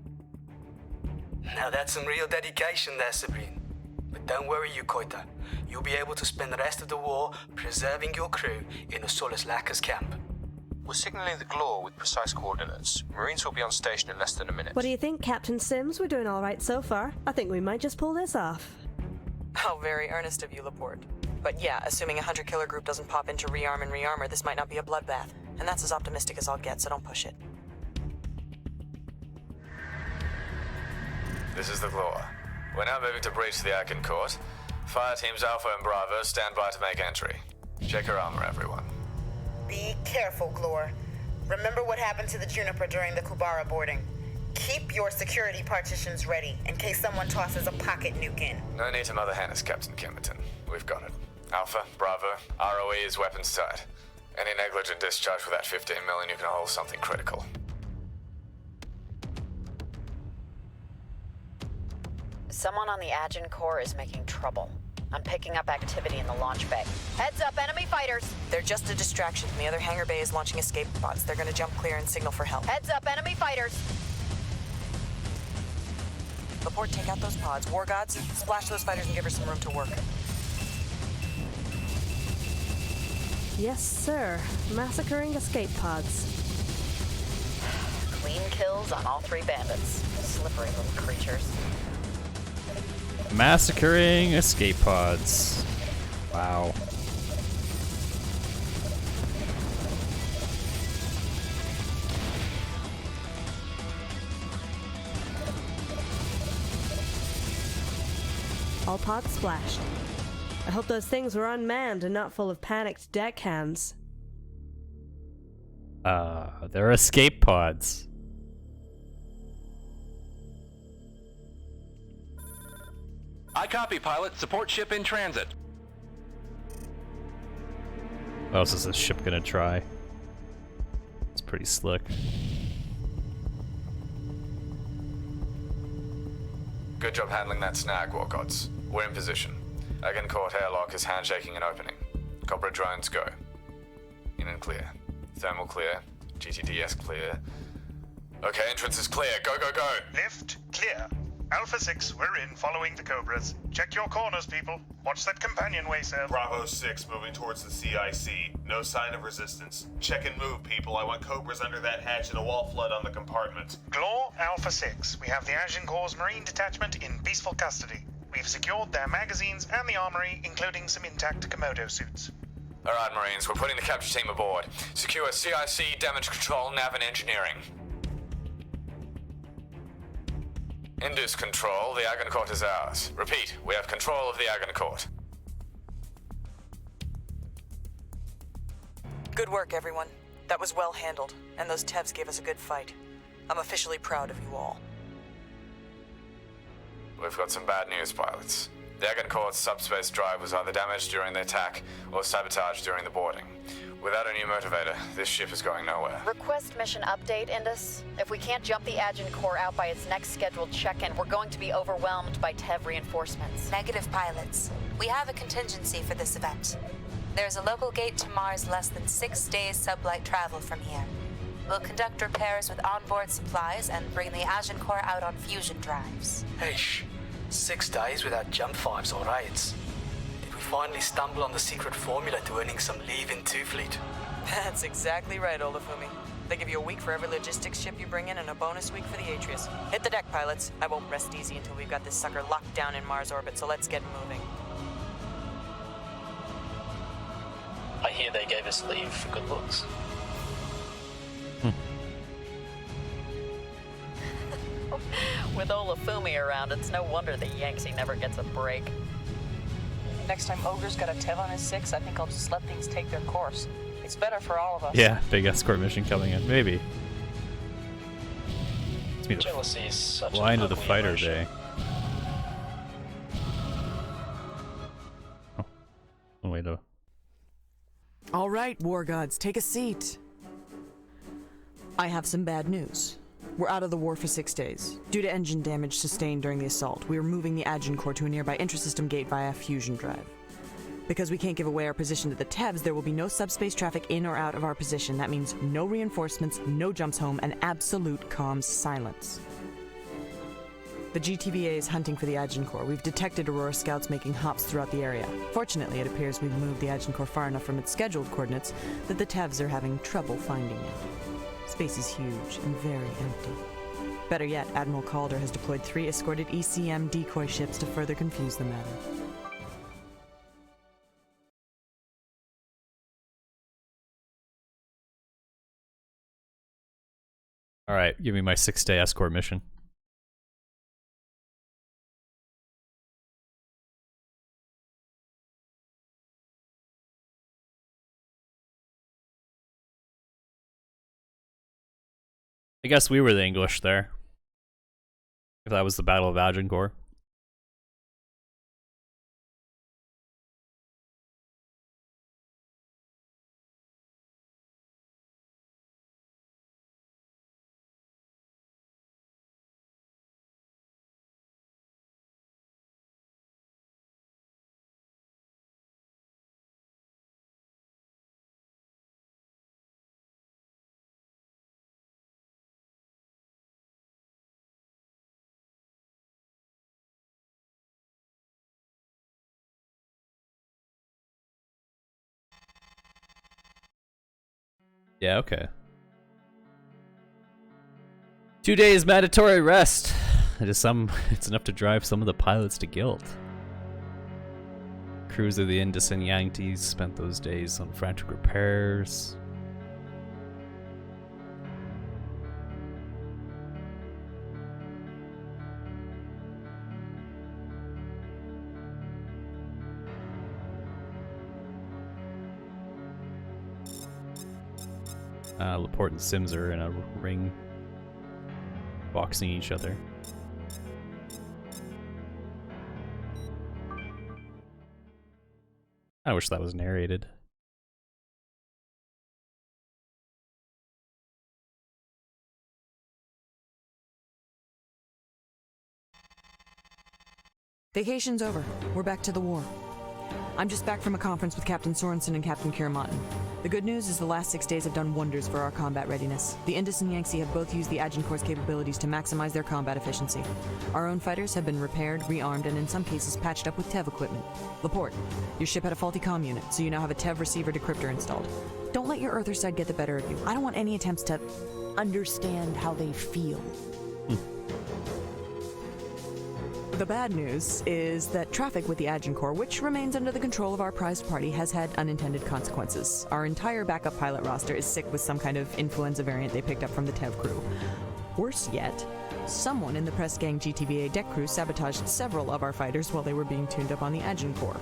Now that's some real dedication there, Sabrine. But don't worry, Yukoita. You'll be able to spend the rest of the war preserving your crew in the Solus Lacus camp. We're signaling the Glore with precise coordinates. Marines will be on station in less than a minute. What do you think, Captain Sims? We're doing all right so far. I think we might just pull this off. How very earnest of you, Laporte. But yeah, assuming a hunter-killer group doesn't pop in to rearm and rearmor, this might not be a bloodbath. And that's as optimistic as I'll get, so don't push it. This is the Glore. We're now moving to breach the Agincourt. Fire teams Alpha and Bravo stand by to make entry. Check your armor, everyone. Be careful, Glore. Remember what happened to the Juniper during the Kubara boarding. Keep your security partitions ready in case someone tosses a pocket nuke in. No need to mother hen us, Captain Kimberton. We've got it. Alpha, Bravo, ROE is weapons tight. Any negligent discharge with that 15 million, you can hold something critical. Someone on the Agincourt is making trouble. I'm picking up activity in the launch bay. Heads up, enemy fighters! They're just a distraction. The other hangar bay is launching escape pods. They're gonna jump clear and signal for help. Heads up, enemy fighters! Laporte, take out those pods. War Gods, splash those fighters and give her some room to work. Yes, sir. Massacring escape pods. Clean kills on all 3 bandits. Slippery little creatures. Massacring escape pods. Wow. All pods splashed. I hope those things were unmanned and not full of panicked deckhands. They're escape pods. I copy, pilot. Support ship in transit. What else is this ship gonna try? It's pretty slick. Good job handling that snag, War Gods. We're in position. Agincourt airlock is handshaking and opening. Cobra drones go. In and clear. Thermal clear. GTDS clear. Okay, entrance is clear. Go, go, go! Lift clear. Alpha 6, we're in, following the Cobras. Check your corners, people. Watch that companionway, sir. Bravo 6 moving towards the CIC. No sign of resistance. Check and move, people. I want Cobras under that hatch and a wall flood on the compartment. Glore, Alpha 6. We have the Agincourt's Marine Detachment in peaceful custody. We've secured their magazines and the armory, including some intact Komodo suits. Alright, Marines, we're putting the capture team aboard. Secure CIC, damage control, nav and engineering. Indus control, the Agincourt is ours. Repeat, we have control of the Agincourt. Good work, everyone. That was well handled, and those Tevs gave us a good fight. I'm officially proud of you all. We've got some bad news, pilots. The Agincourt's subspace drive was either damaged during the attack or sabotaged during the boarding. Without a new motivator, this ship is going nowhere. Request mission update, Indus. If we can't jump the Agincourt out by its next scheduled check-in, we're going to be overwhelmed by Tev reinforcements. Negative, pilots. We have a contingency for this event. There's a local gate to Mars less than 6 days sublight travel from here. We'll conduct repairs with onboard supplies and bring the Agincourt out on fusion drives. Hey, 6 days without jump 5s or raids. Did we finally stumble on the secret formula to earning some leave in 2 Fleet. That's exactly right, Olafumi. They give you a week for every logistics ship you bring in and a bonus week for the Atreus. Hit the deck, pilots. I won't rest easy until we've got this sucker locked down in Mars orbit, so let's get moving. I hear they gave us leave for good looks. With Olafumi around, it's no wonder the Yanksy never gets a break. Next time Ogre's got a Tev on his 6, I think I'll just let things take their course. It's better for all of us. Yeah, big escort mission coming in. Maybe. Jealousy is such fly an into the ugly fighter emotion. bay. Oh, wait a. All right, war gods, take a seat. I have some bad news. We're out of the war for 6 days. Due to engine damage sustained during the assault, we are moving the Agincore to a nearby intrasystem gate via fusion drive. Because we can't give away our position to the Tevs, there will be no subspace traffic in or out of our position. That means no reinforcements, no jumps home, and absolute comms silence. The GTVA is hunting for the Agincore. We've detected Aurora scouts making hops throughout the area. Fortunately, it appears we've moved the Agincore far enough from its scheduled coordinates that the Tevs are having trouble finding it. Space is huge and very empty. Better yet, Admiral Calder has deployed 3 escorted ECM decoy ships to further confuse the matter. Alright, give me my 6-day escort mission. I guess we were the English there. If that was the Battle of Agincourt. Yeah, okay. 2 days mandatory rest. It's enough to drive some of the pilots to guilt. Crews of the Indus and Yankees spent those days on frantic repairs. Laporte and Sims are in a ring, boxing each other. I wish that was narrated. Vacation's over. We're back to the war. I'm just back from a conference with Captain Sorensen and Captain Kiramotten. The good news is the last 6 days have done wonders for our combat readiness. The Indus and Yangtze have both used the Agincore's capabilities to maximize their combat efficiency. Our own fighters have been repaired, rearmed, and in some cases patched up with TEV equipment. Laporte, your ship had a faulty comm unit, so you now have a TEV receiver decryptor installed. Don't let your Earther side get the better of you. I don't want any attempts to understand how they feel. The bad news is that traffic with the Agincore, which remains under the control of our prized party, has had unintended consequences. Our entire backup pilot roster is sick with some kind of influenza variant they picked up from the TEV crew. Worse yet, someone in the press gang GTVA deck crew sabotaged several of our fighters while they were being tuned up on the Agincore.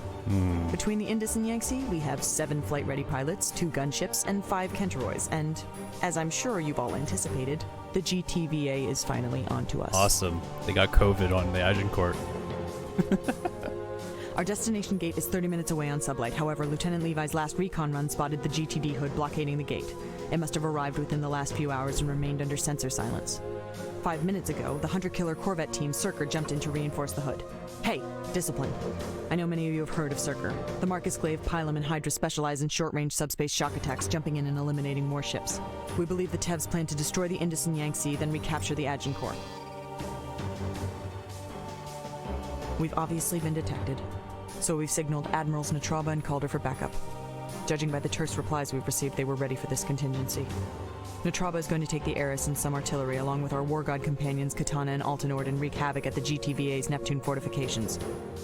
Between the Indus and Yangtze, we have 7 flight-ready pilots, 2 gunships, and 5 Kentoroys, and, as I'm sure you've all anticipated, the GTVA is finally onto us. Awesome. They got COVID on the Agincourt. Our destination gate is 30 minutes away on sublight. However, Lieutenant Levi's last recon run spotted the GTD hood blockading the gate. It must have arrived within the last few hours and remained under sensor silence. 5 minutes ago, the hunter-killer Corvette team Circer jumped in to reinforce the hood. Hey, discipline. I know many of you have heard of Circer. The Marcus Glaive, Pilum, and Hydra specialize in short-range subspace shock attacks, jumping in and eliminating more ships. We believe the Tevs plan to destroy the Indus and Yangtze, then recapture the Agincourt. We've obviously been detected. So we've signaled Admirals Natraba and Calder for backup. Judging by the terse replies we've received, they were ready for this contingency. Natraba is going to take the Eris and some artillery, along with our War God companions Katana and Altanord, and wreak havoc at the GTVA's Neptune fortifications.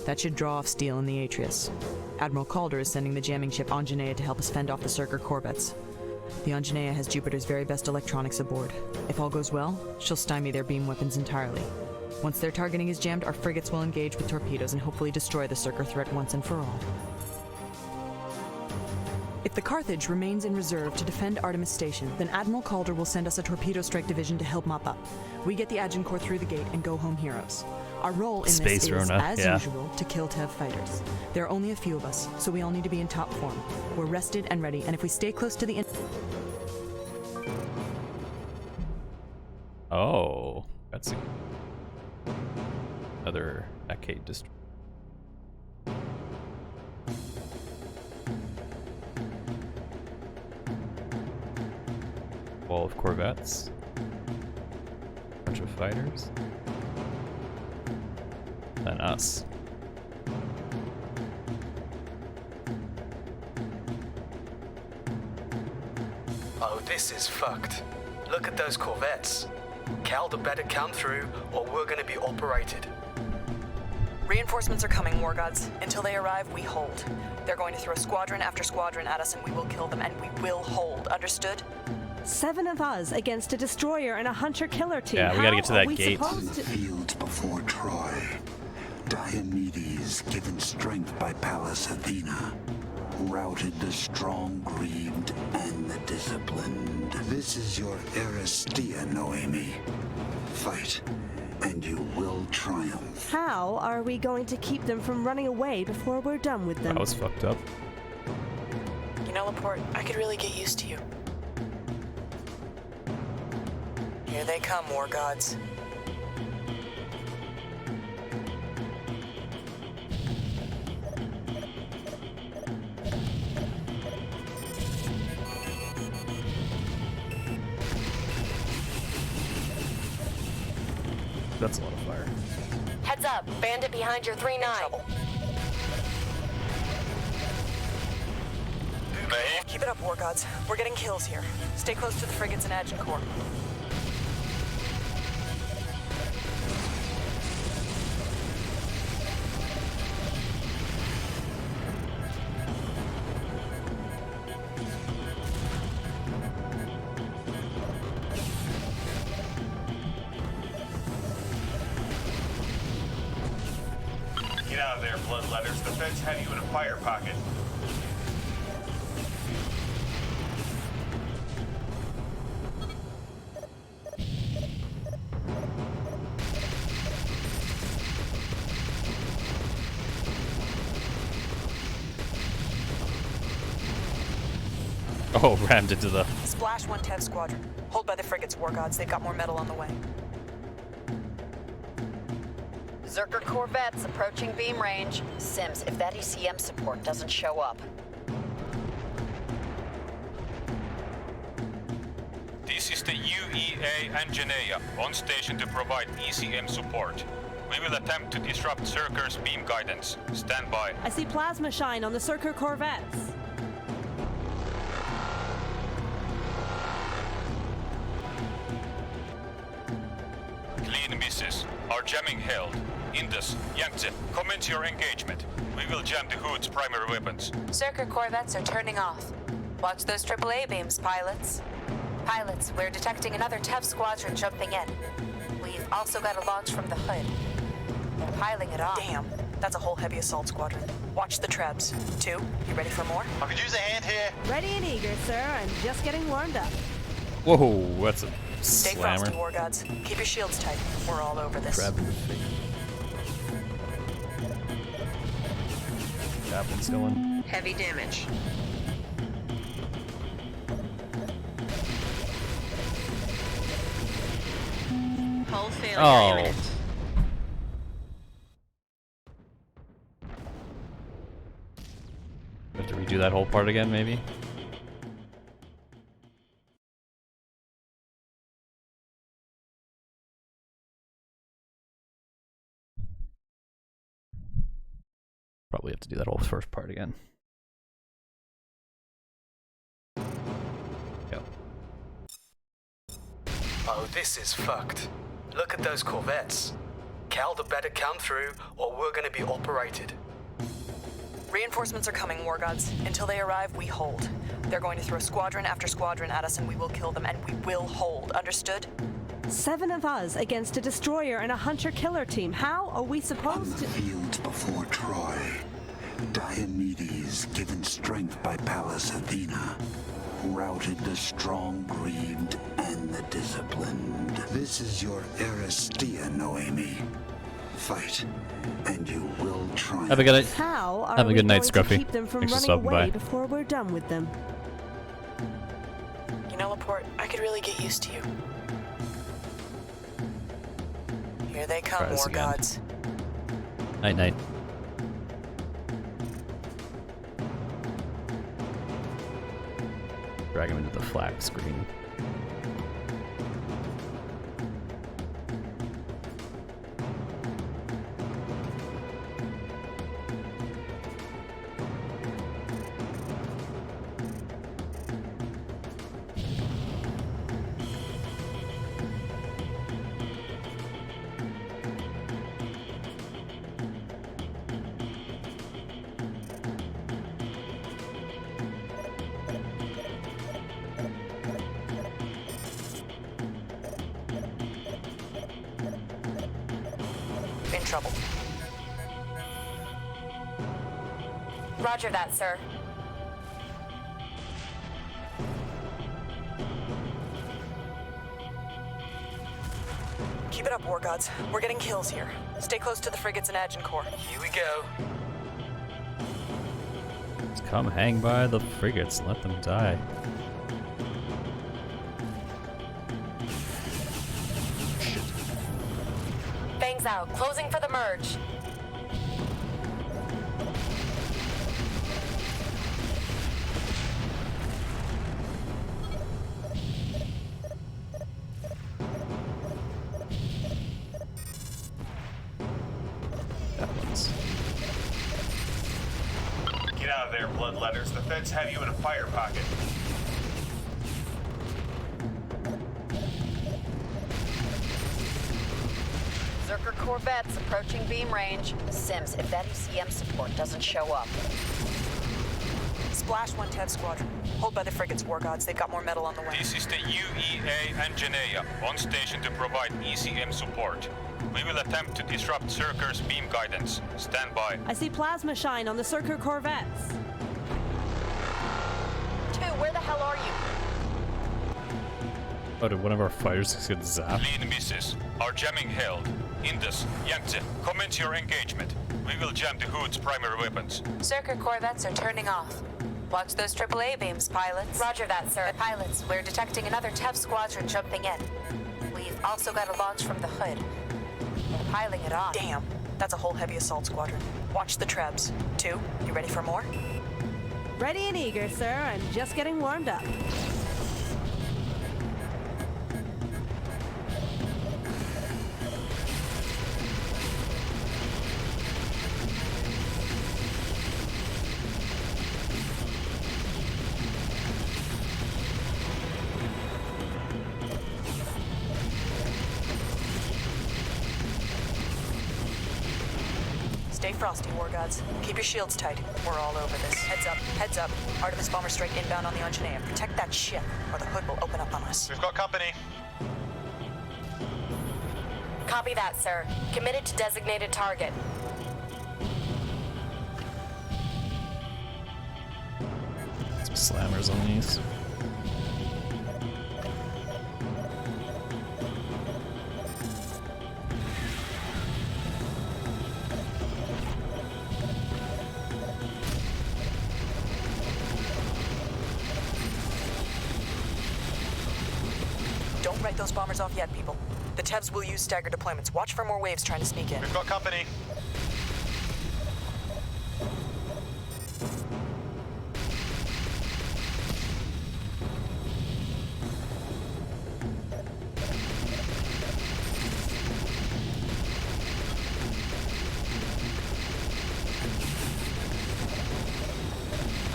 That should draw off steel in the Atreus. Admiral Calder is sending the jamming ship Anjanea to help us fend off the Circer corvettes. The Anjanea has Jupiter's very best electronics aboard. If all goes well, she'll stymie their beam weapons entirely. Once their targeting is jammed, our frigates will engage with torpedoes and hopefully destroy the Circer threat once and for all. If the Carthage remains in reserve to defend Artemis Station, then Admiral Calder will send us a torpedo strike division to help mop up. We get the Agincourt through the gate and go home heroes. Our role in this is, as usual, to kill Tev fighters. There are only a few of us, so we all need to be in top form. We're rested and ready, and if we stay close to the Oh, that's another Decade Destroyer. Wall of corvettes. Bunch of fighters. Then us. Oh, this is fucked. Look at those corvettes. Calder better come through, or we're gonna be operated. Reinforcements are coming, War Gods. Until they arrive, we hold. They're going to throw squadron after squadron at us, and we will kill them, and we will hold. Understood? 7 of us against a destroyer and a hunter-killer team. Yeah, we gotta get to that gate. In the fields before Troy, Diomedes, given strength by Pallas Athena, routed the strong-greaved and the disciplined. This is your Aristia, Noemi. Fight, and you will triumph. How are we going to keep them from running away before we're done with them? That was fucked up. You know, Laporte, I could really get used to you. Here they come, War Gods. That's a lot of fire. Heads up, bandit behind your 3-9. Keep it up, War Gods. We're getting kills here. Stay close to the frigates and Agincourt. Get out of there, bloodletters. The feds have you in a fire pocket. Oh, rammed into the... Splash 1 Tev squadron. Hold by the frigates, War Gods. They've got more metal on the way. Zerker corvettes approaching beam range. Sims, if that ECM support doesn't show up. This is the UEA Anjanea, on station to provide ECM support. We will attempt to disrupt Zerker's beam guidance. Stand by. I see plasma shine on the Zerker corvettes. Clean misses. Our jamming held. Indus, Yangtze, commence your engagement. We will jam the Hood's primary weapons. Zerker corvettes are turning off. Watch those AAA beams, pilots. Pilots, we're detecting another Tev squadron jumping in. We've also got a launch from the Hood. They're piling it on. Damn, that's a whole heavy assault squadron. Watch the Trebs. 2, you ready for more? I could use a hand here. Ready and eager, sir. I'm just getting warmed up. Whoa, that's a Stay slammer. frosty, War Gods. Keep your shields tight. We're all over this. Grab your feet. That one's going. Heavy damage. Hull failure imminent. Have to redo that whole part again, maybe? Probably have to do that whole first part again. Go. Oh, this is fucked. Look at those corvettes. Calder better come through, or we're gonna be operated. Reinforcements are coming, War Gods. Until they arrive, we hold. They're going to throw squadron after squadron at us, and we will kill them, and we will hold. Understood? 7 of us against a destroyer and a hunter-killer team. How are we supposed to... On the fields before Troy, Diomedes, given strength by Pallas Athena, routed the strong-greaved and the disciplined. This is your Aristia, Noemi. Fight, and you will triumph. Have a good night. How are Have a we good night, going to Scruffy. keep them from Thanks for running stopping away by. before we're done with them? You know, Laporte, I could really get used to you. Here they come, Try this War again. Gods. Night, night. Drag him into the flag screen. In trouble. Roger that, sir. Keep it up, War Gods. We're getting kills here. Stay close to the frigates and Agincourt. Here we go. Just come hang by the frigates and let them die. Bangs out. Closing for the merge. That one's. Get out of there, bloodletters. The feds have you in a fire pocket. Zerker corvettes approaching beam range. Sims, if that ECM support doesn't show up. Splash one Tev squadron. Hold by the frigates, War Gods. They've got more metal on the way. This is the UEA Angeneia, on station to provide ECM support. We will attempt to disrupt Zerker's beam guidance. Stand by. I see plasma shine on the Circer corvettes. 2, where the hell are you? Oh, did one of our fighters just get zapped? Lead misses. Our jamming held. Indus, Yangtze, commence your engagement. We will jam the Hood's primary weapons. Circuit corvettes are turning off. Watch those AAA beams, pilots. Roger that, sir. Pilots, we're detecting another TEV squadron jumping in. We've also got a launch from the Hood. We're piling it on. Damn, that's a whole heavy assault squadron. Watch the Trebs. 2, you ready for more? Ready and eager, sir. I'm just getting warmed up. Stay frosty, War Gods. Keep your shields tight. We're all over this. Heads up, heads up. Artemis bomber strike inbound on the Angeneia. Protect that ship, or the Hood will open up on us. We've got company. Copy that, sir. Committed to designated target. Some slammers on these. Don't write those bombers off yet, people. The Tevs will use staggered deployments. Watch for more waves trying to sneak in. We've got company.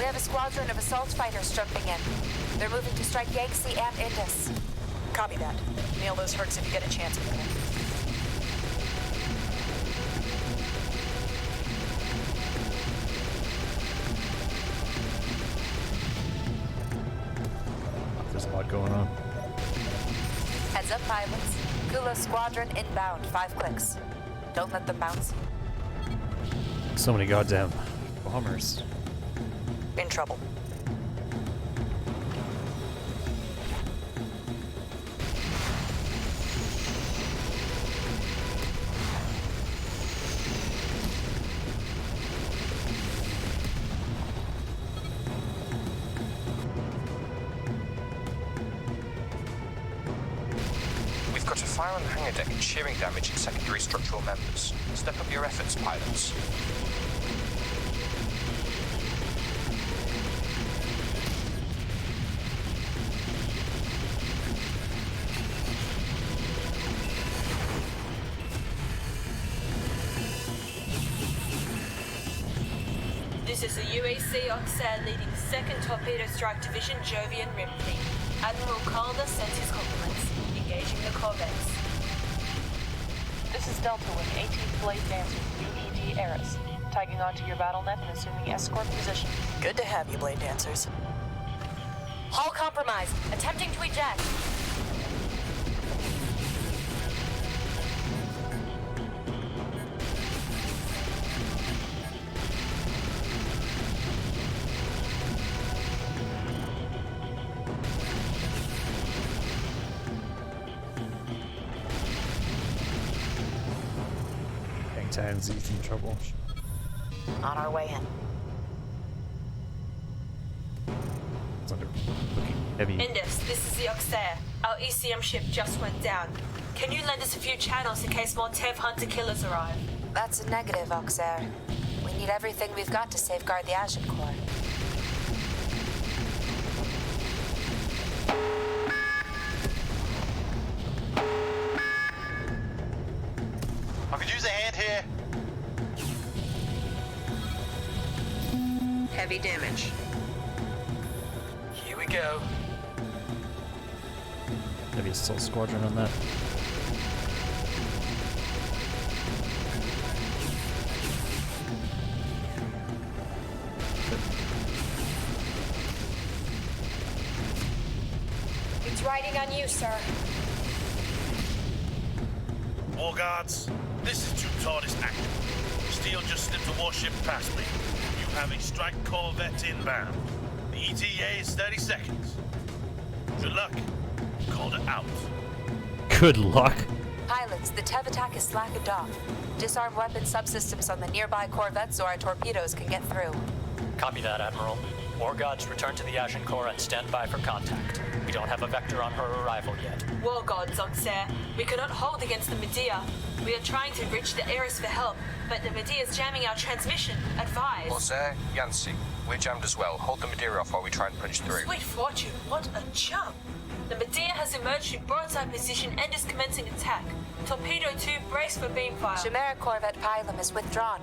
We have a squadron of assault fighters jumping in. They're moving to strike Yangtze and Indus. Copy that. Nail those hurks if you get a chance. There's a lot going on. Heads up, pilots. Kulo squadron inbound, 5 clicks. Don't let them bounce. So many goddamn bombers. In trouble. We've got a fire on the hangar deck and shearing damage in secondary structural members. Step up your efforts, pilots. This is the UAC Oxad leading 2nd Torpedo Strike Division Jovian Rim Fleet. Admiral Calder sends his compliments. Engaging the corvettes. This is Delta Wing, 18th Blade Dancer, UED Eris. Tagging onto your battle net and assuming escort position. Good to have you, Blade Dancers. Hull compromised. Attempting to eject. Tanzi's in trouble. On our way in. It's under looking heavy. Indus, this is the Oxair. Our ECM ship just went down. Can you lend us a few channels in case more Tev Hunter killers arrive? That's a negative, Oxair. We need everything we've got to safeguard the Ashen Core. I could use a hand here. Heavy damage. Here we go. Heavy assault squadron on that. It's riding on you, sir. War guards, this is Troyd Destin. Steel just slipped a warship past me. You have a strike corvette inbound. The ETA is 30 seconds. Good luck. Called it out. Good luck. Pilots, the Tev attack is slackened off. Disarm weapon subsystems on the nearby corvettes so our torpedoes can get through. Copy that, Admiral. War Gods, return to the Ashen Core and stand by for contact. We don't have a vector on her arrival yet. War gods, Oxair. We cannot hold against the Medea. We are trying to reach the Eris for help, but the Medea is jamming our transmission. Advise. Oxair, Yancey, we're jammed as well. Hold the Medea off while we try and punch through. Sweet fortune, what a jump! The Medea has emerged in broadside position and is commencing attack. Torpedo 2, brace for beam fire. Chimera Corvette Pilum is withdrawn.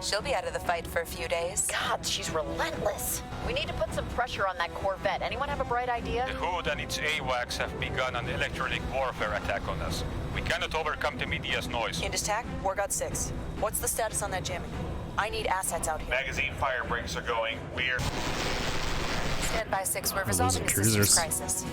She'll be out of the fight for a few days. God, she's relentless. We need to put some pressure on that Corvette. Anyone have a bright idea? The Hood and its AWACS have begun an electronic warfare attack on us. We cannot overcome the Medea's noise. Indus TAC, War God 6. What's the status on that jamming? I need assets out here. Magazine fire breaks are going. We're... Stand by 6, we're resolving the systems crisis.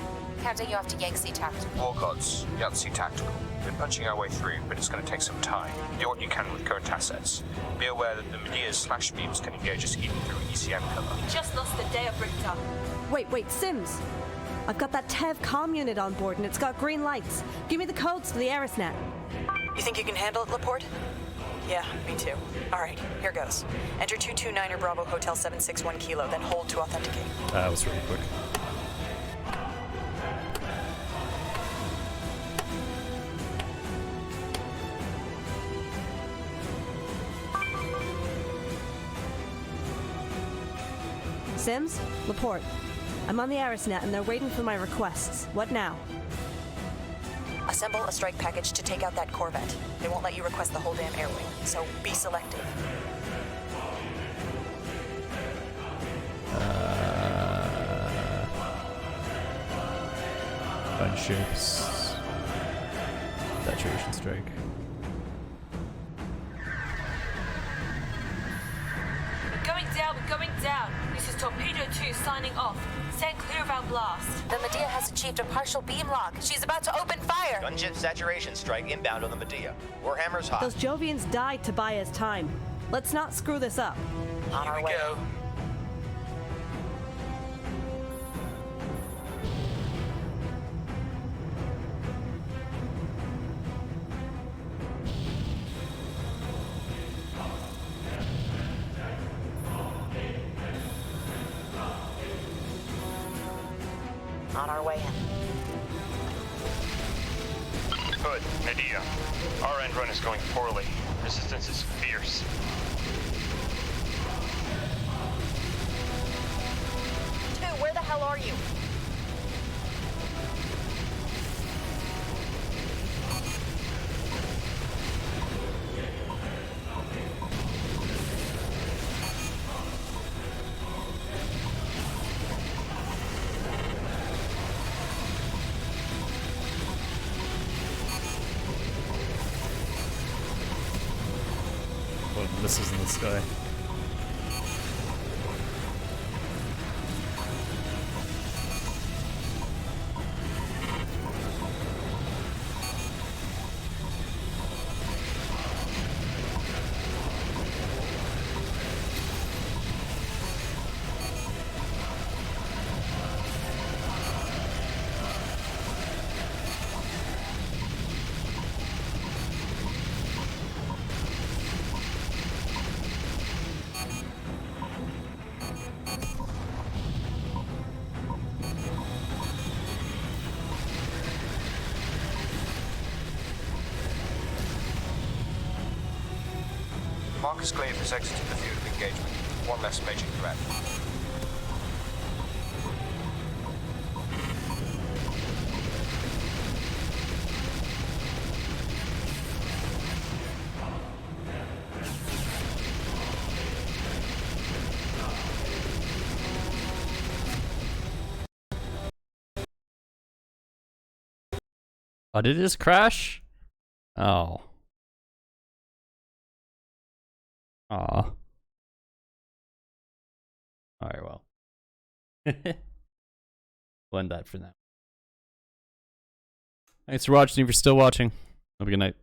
Counting you off to Yangtze Tactical. War Gods, Yancey Tactical. We're punching our way through, but it's going to take some time. Do what you can with current assets. Be aware that the Medea's slash beams can engage us even through ECM cover. We just lost the Dea Brichter. Wait, Sims. I've got that Tev comm unit on board and it's got green lights. Give me the codes for the Erisnet. You think you can handle it, Laporte? Yeah, me too. All right, here goes. Enter 229er Bravo Hotel 761 Kilo, then hold to authenticate. That was really quick. Sims, Laporte. I'm on the Erisnet and they're waiting for my requests. What now? Assemble a strike package to take out that Corvette. They won't let you request the whole damn air wing, so be selective. Find ships. Saturation strike. We're going down. This is Torpedo 2 signing off. Stand clear of our blast. The Medea has achieved a partial beam lock. She's about to open fire. Gunship saturation strike inbound on the Medea. Warhammer's hot. Those Jovians died to buy us time. Let's not screw this up. On our way. Go. On our way in. Hood, Medea. Our end run is going poorly. Resistance is fierce. Where the hell are you? This is in the sky. Marcus Glaive has exited the field of engagement. One less major threat. Oh, did it just crash? Oh. Aw. Alright, well. Blend that for now. Thanks for watching if you're still watching. Have a good night.